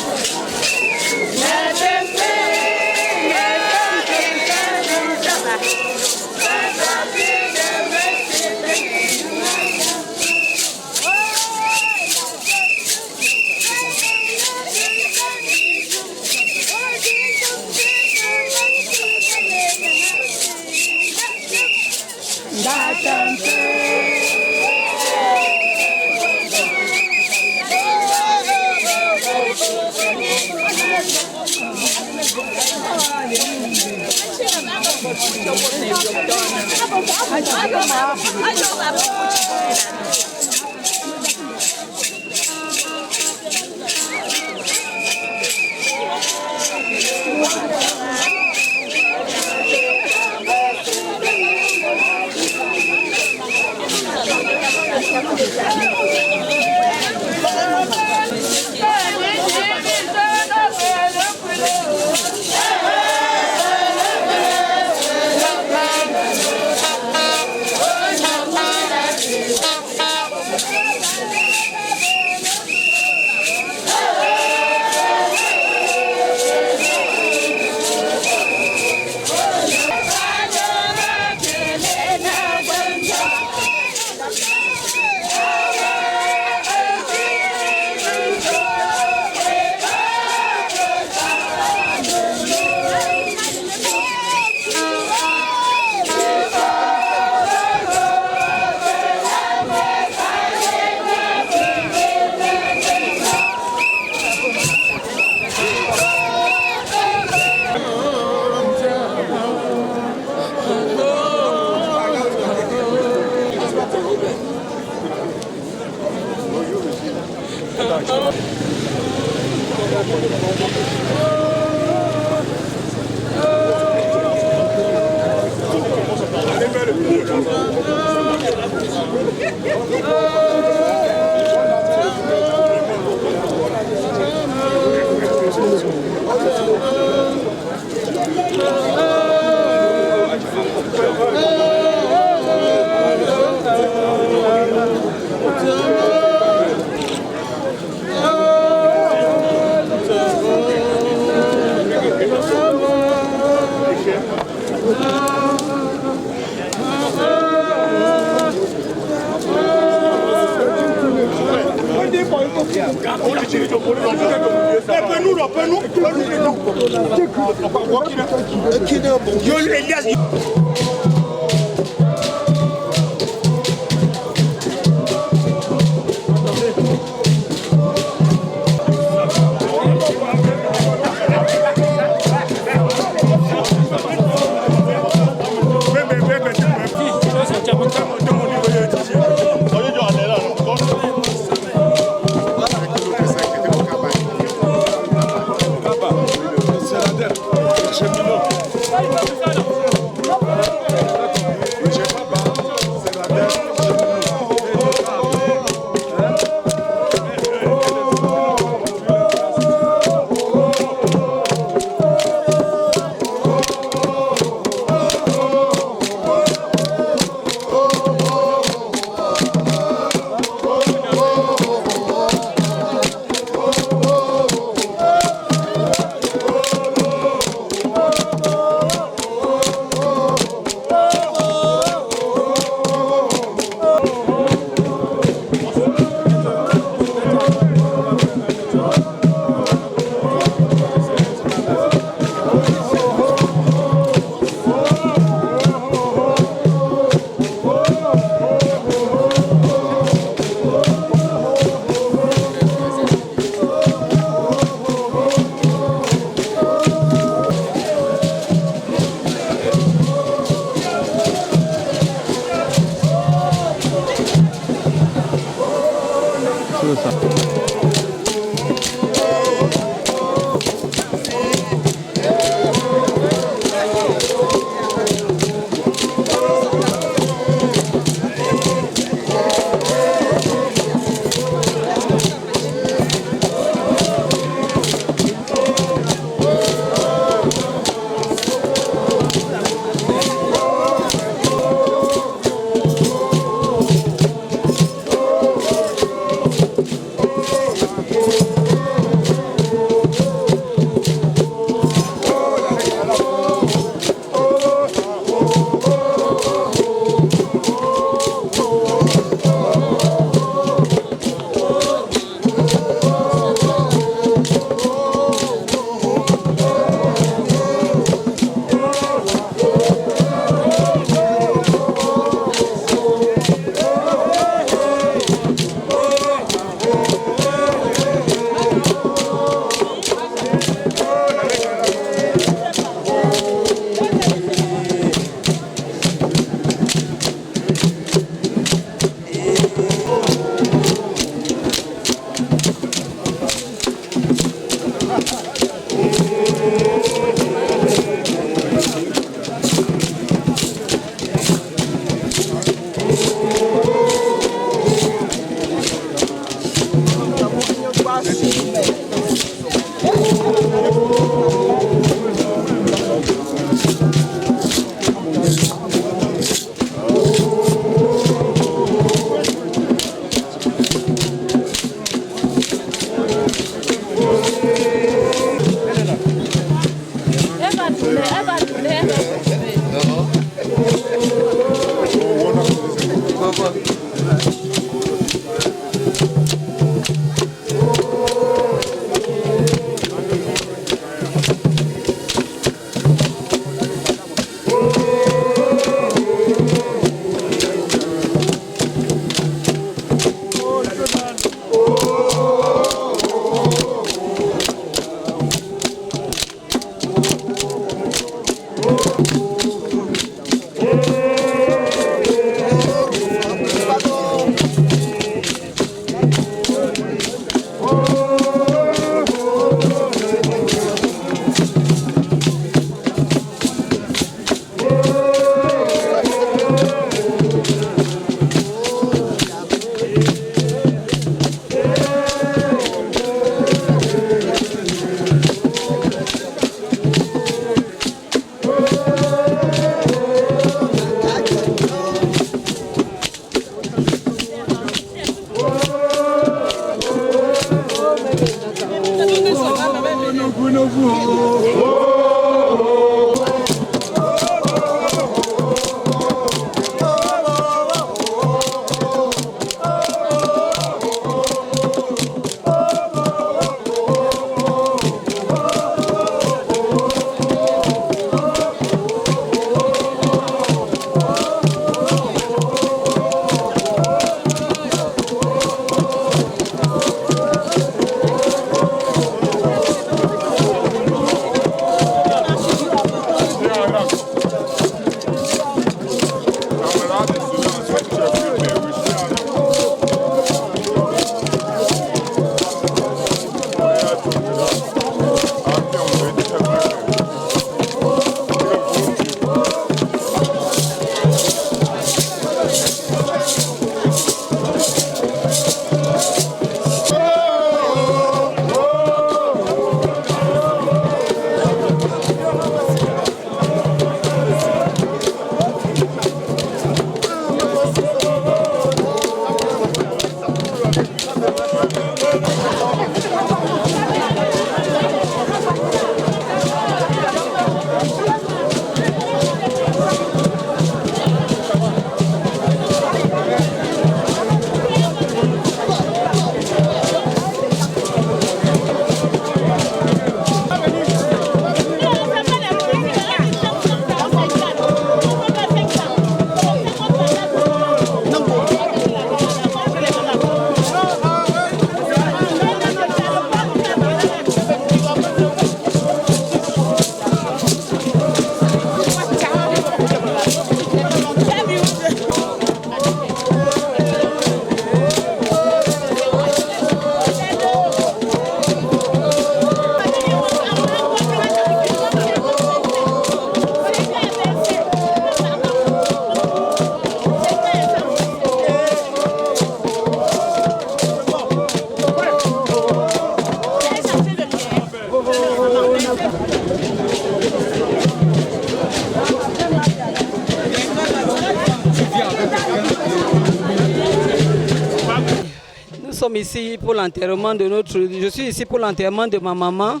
Speaker 23: sommes ici pour l'enterrement de je suis ici pour l'enterrement de ma maman.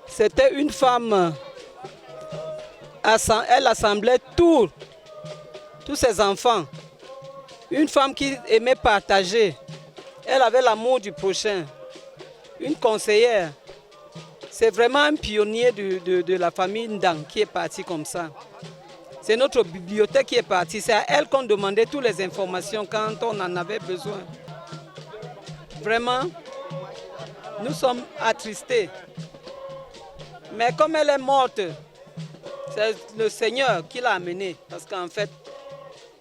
Speaker 23: C'était une femme, elle assemblait tous ses enfants. Une femme qui aimait partager. Elle avait l'amour du prochain. Une conseillère. C'est vraiment un pionnier de la famille Ndang qui est parti comme ça. C'est notre bibliothèque qui est partie. C'est à elle qu'on demandait toutes les informations quand on en avait besoin. Vraiment, nous sommes attristés. Mais comme elle est morte, c'est le Seigneur qui l'a amenée. Parce qu'en fait,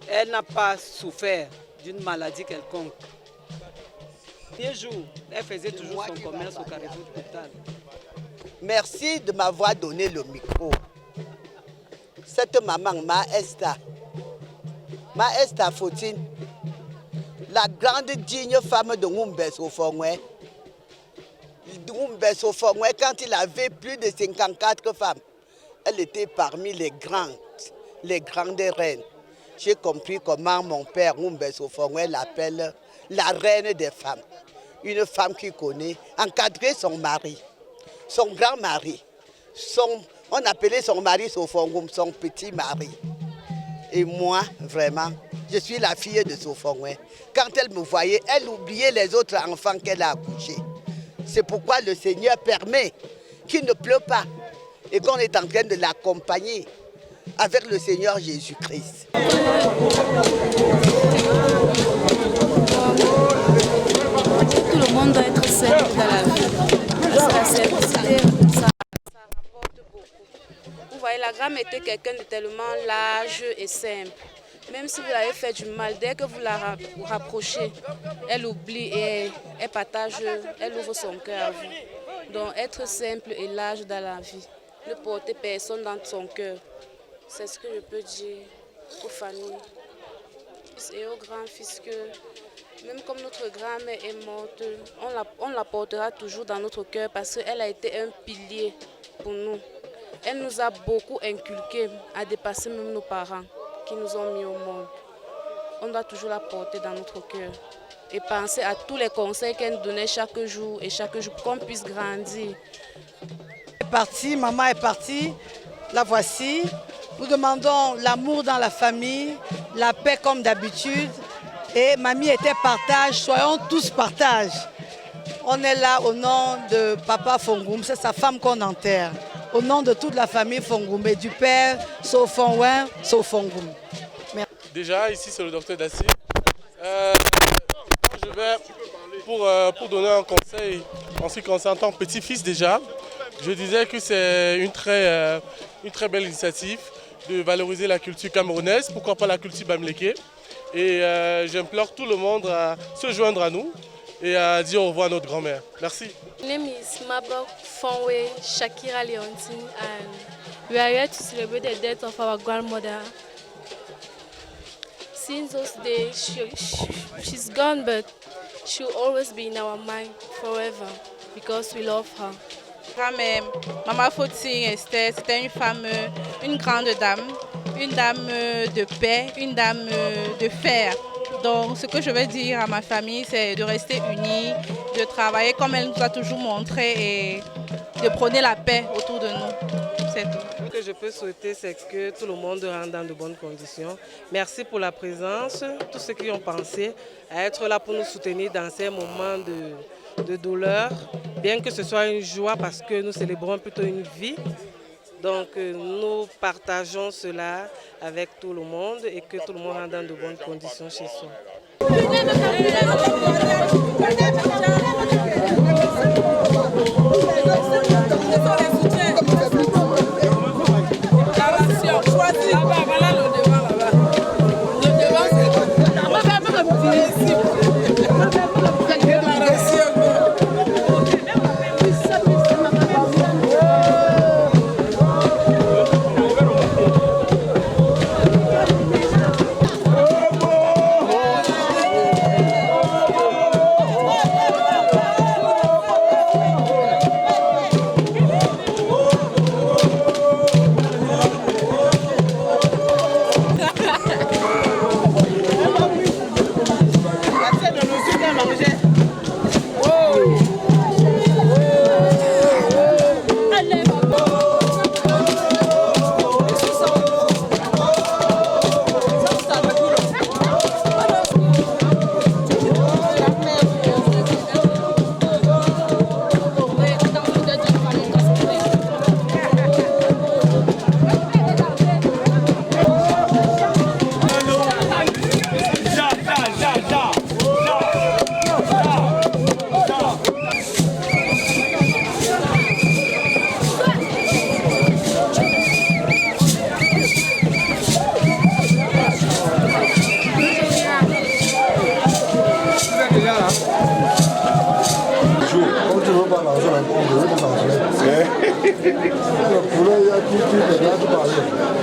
Speaker 23: elle n'a pas souffert d'une maladie quelconque. Un jour, elle faisait toujours son commerce au Carrefour Total.
Speaker 6: Merci de m'avoir donné le micro. Cette maman, Ma Esther Fautine, la grande digne femme de Ngumbe Sofongwe. Ngumbe Sofongwe, quand il avait plus de 54 femmes, elle était parmi les grandes reines. J'ai compris comment mon père Ngumbe Sofongwe l'appelle la reine des femmes. Une femme qui connaît encadrer son mari, son grand-mari. On appelait son mari Sofongum, son petit mari. Et moi, vraiment, je suis la fille de Sofongwe. Quand elle me voyait, elle oubliait les autres enfants qu'elle a accouchés. C'est pourquoi le Seigneur permet qu'il ne pleut pas et qu'on est en train de l'accompagner avec le Seigneur Jésus-Christ.
Speaker 17: Tout le monde doit être simple dans la vie. Parce que la simplicité, ça rapporte beaucoup. Vous voyez, la Gramme était quelqu'un de tellement large et simple. Même si vous l'avez fait du mal, dès que vous la rapprochez, elle oublie et elle partage, elle ouvre son cœur à vous. Donc être simple et large dans la vie. Ne porter personne dans son cœur. C'est ce que je peux dire aux familles et aux grands-fils que même comme notre grand-mère est morte, on la portera toujours dans notre cœur parce qu'elle a été un pilier pour nous. Elle nous a beaucoup inculqué à dépasser même nos parents qui nous ont mis au monde. On doit toujours la porter dans notre cœur et penser à tous les conseils qu'elle nous donnait chaque jour pour qu'on puisse grandir.
Speaker 7: Maman est partie, la voici. Nous demandons l'amour dans la famille, la paix comme d'habitude. Et mamie était partage, soyons tous partage. On est là au nom de Papa Fongoum, c'est sa femme qu'on enterre. Au nom de toute la famille Fongoum et du père Sofongwe Sofongoum.
Speaker 18: Déjà, ici c'est le docteur Dassi. Je vais, pour donner un conseil en ce qui concerne ton petit-fils déjà, je disais que c'est une très belle initiative de valoriser la culture camerounaise, pourquoi pas la culture bamléké. Et j'implore tout le monde à se joindre à nous et à dire au revoir à notre grand-mère. Merci.
Speaker 8: My name is Mabok Fonwe Shakira Leontine and we are here to celebrate the death of our grandmother. Since those days, she's gone, but she'll always be in our mind forever because we love her.
Speaker 24: Maman Fautine Esther, c'était une femme, une grande dame, une dame de paix, une dame de fer. Donc ce que je veux dire à ma famille, c'est de rester unis, de travailler comme elle nous a toujours montré et de prôner la paix autour de nous. C'est tout.
Speaker 25: Ce que je peux souhaiter, c'est que tout le monde rentre dans de bonnes conditions. Merci pour la présence, tous ceux qui ont pensé à être là pour nous soutenir dans ces moments de douleur, bien que ce soit une joie parce que nous célébrons plutôt une vie. Donc nous partageons cela avec tout le monde et que tout le monde rentre dans de bonnes conditions chez soi.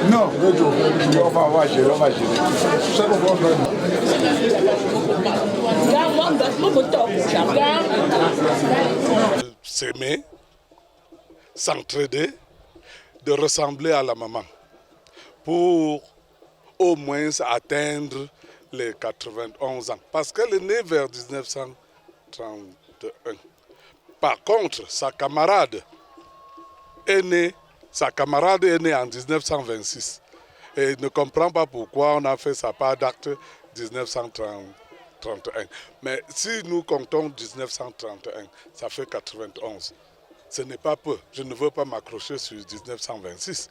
Speaker 2: Non, on va gérer, on va gérer.
Speaker 4: S'aimer, s'entraider, de ressembler à la maman pour au moins atteindre les 91 ans. Parce qu'elle est née vers 1931. Par contre, sa camarade est née en 1926. Et il ne comprend pas pourquoi on a fait sa part d'acte 1931. Mais si nous comptons 1931, ça fait 91. Ce n'est pas peu. Je ne veux pas m'accrocher sur 1926.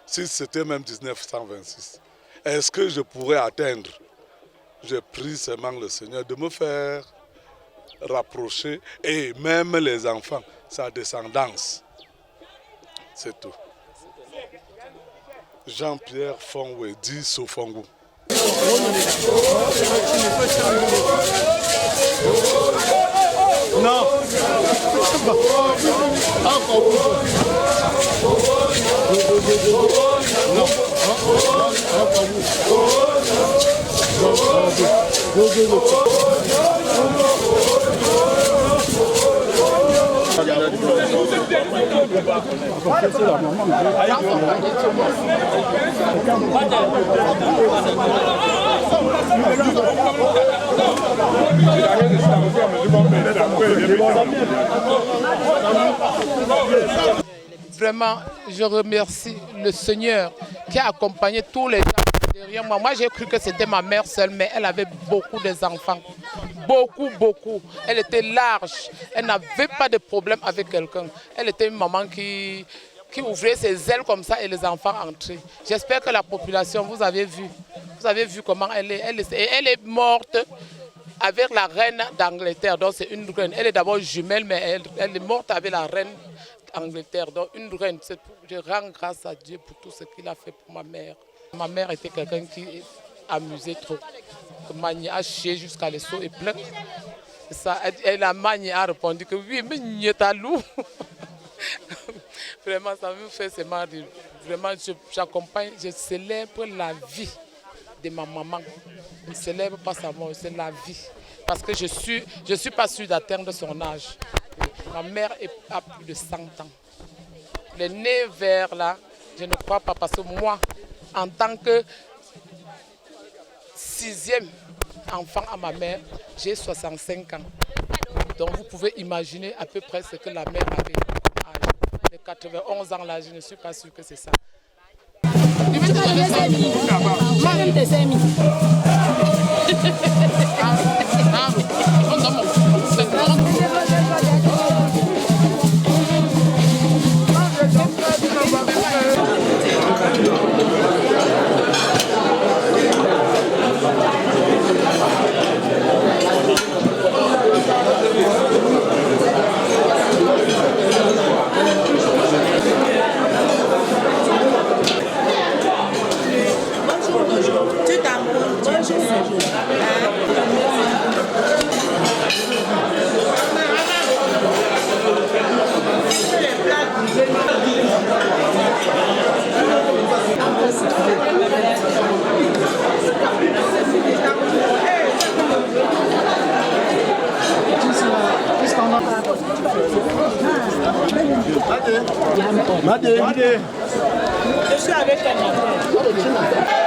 Speaker 4: Si c'était même 1926, est-ce que je pourrais atteindre? Je prie seulement le Seigneur de me faire rapprocher, et même les enfants, sa descendance. C'est tout. Jean-Pierre Fongwedi Sofongo.
Speaker 14: Non.
Speaker 1: Vraiment, je remercie le Seigneur qui a accompagné tous les gens derrière moi. Moi, j'ai cru que c'était ma mère seule, mais elle avait beaucoup d'enfants. Beaucoup. Elle était large. Elle n'avait pas de problème avec quelqu'un. Elle était une maman qui ouvrait ses ailes comme ça et les enfants entraient. J'espère que la population, vous avez vu comment elle est. Elle est morte avec la reine d'Angleterre. Donc c'est une reine. Elle est d'abord jumelle, mais elle est morte avec la reine d'Angleterre. Donc une reine. Je rends grâce à Dieu pour tout ce qu'il a fait pour ma mère. Ma mère était quelqu'un qui amusait trop. Magné a chié jusqu'à les seaux et plein. La Magné a répondu que oui, mais n'y est à loup. Vraiment, ça me fait se marrer. Vraiment, j'accompagne, je célèbre la vie de ma maman. Je ne célèbre pas sa mort, c'est la vie. Parce que je suis pas sûre d'atteindre son âge. Ma mère a plus de 100 ans. Elle est née vers là, je ne crois pas, parce que moi, en tant que 6e enfant à ma mère, j'ai 65 ans. Donc vous pouvez imaginer à peu près ce que la mère avait. Les 91 ans là, je ne suis pas sûre que c'est ça.
Speaker 14: Madé.
Speaker 5: Je suis avec elle.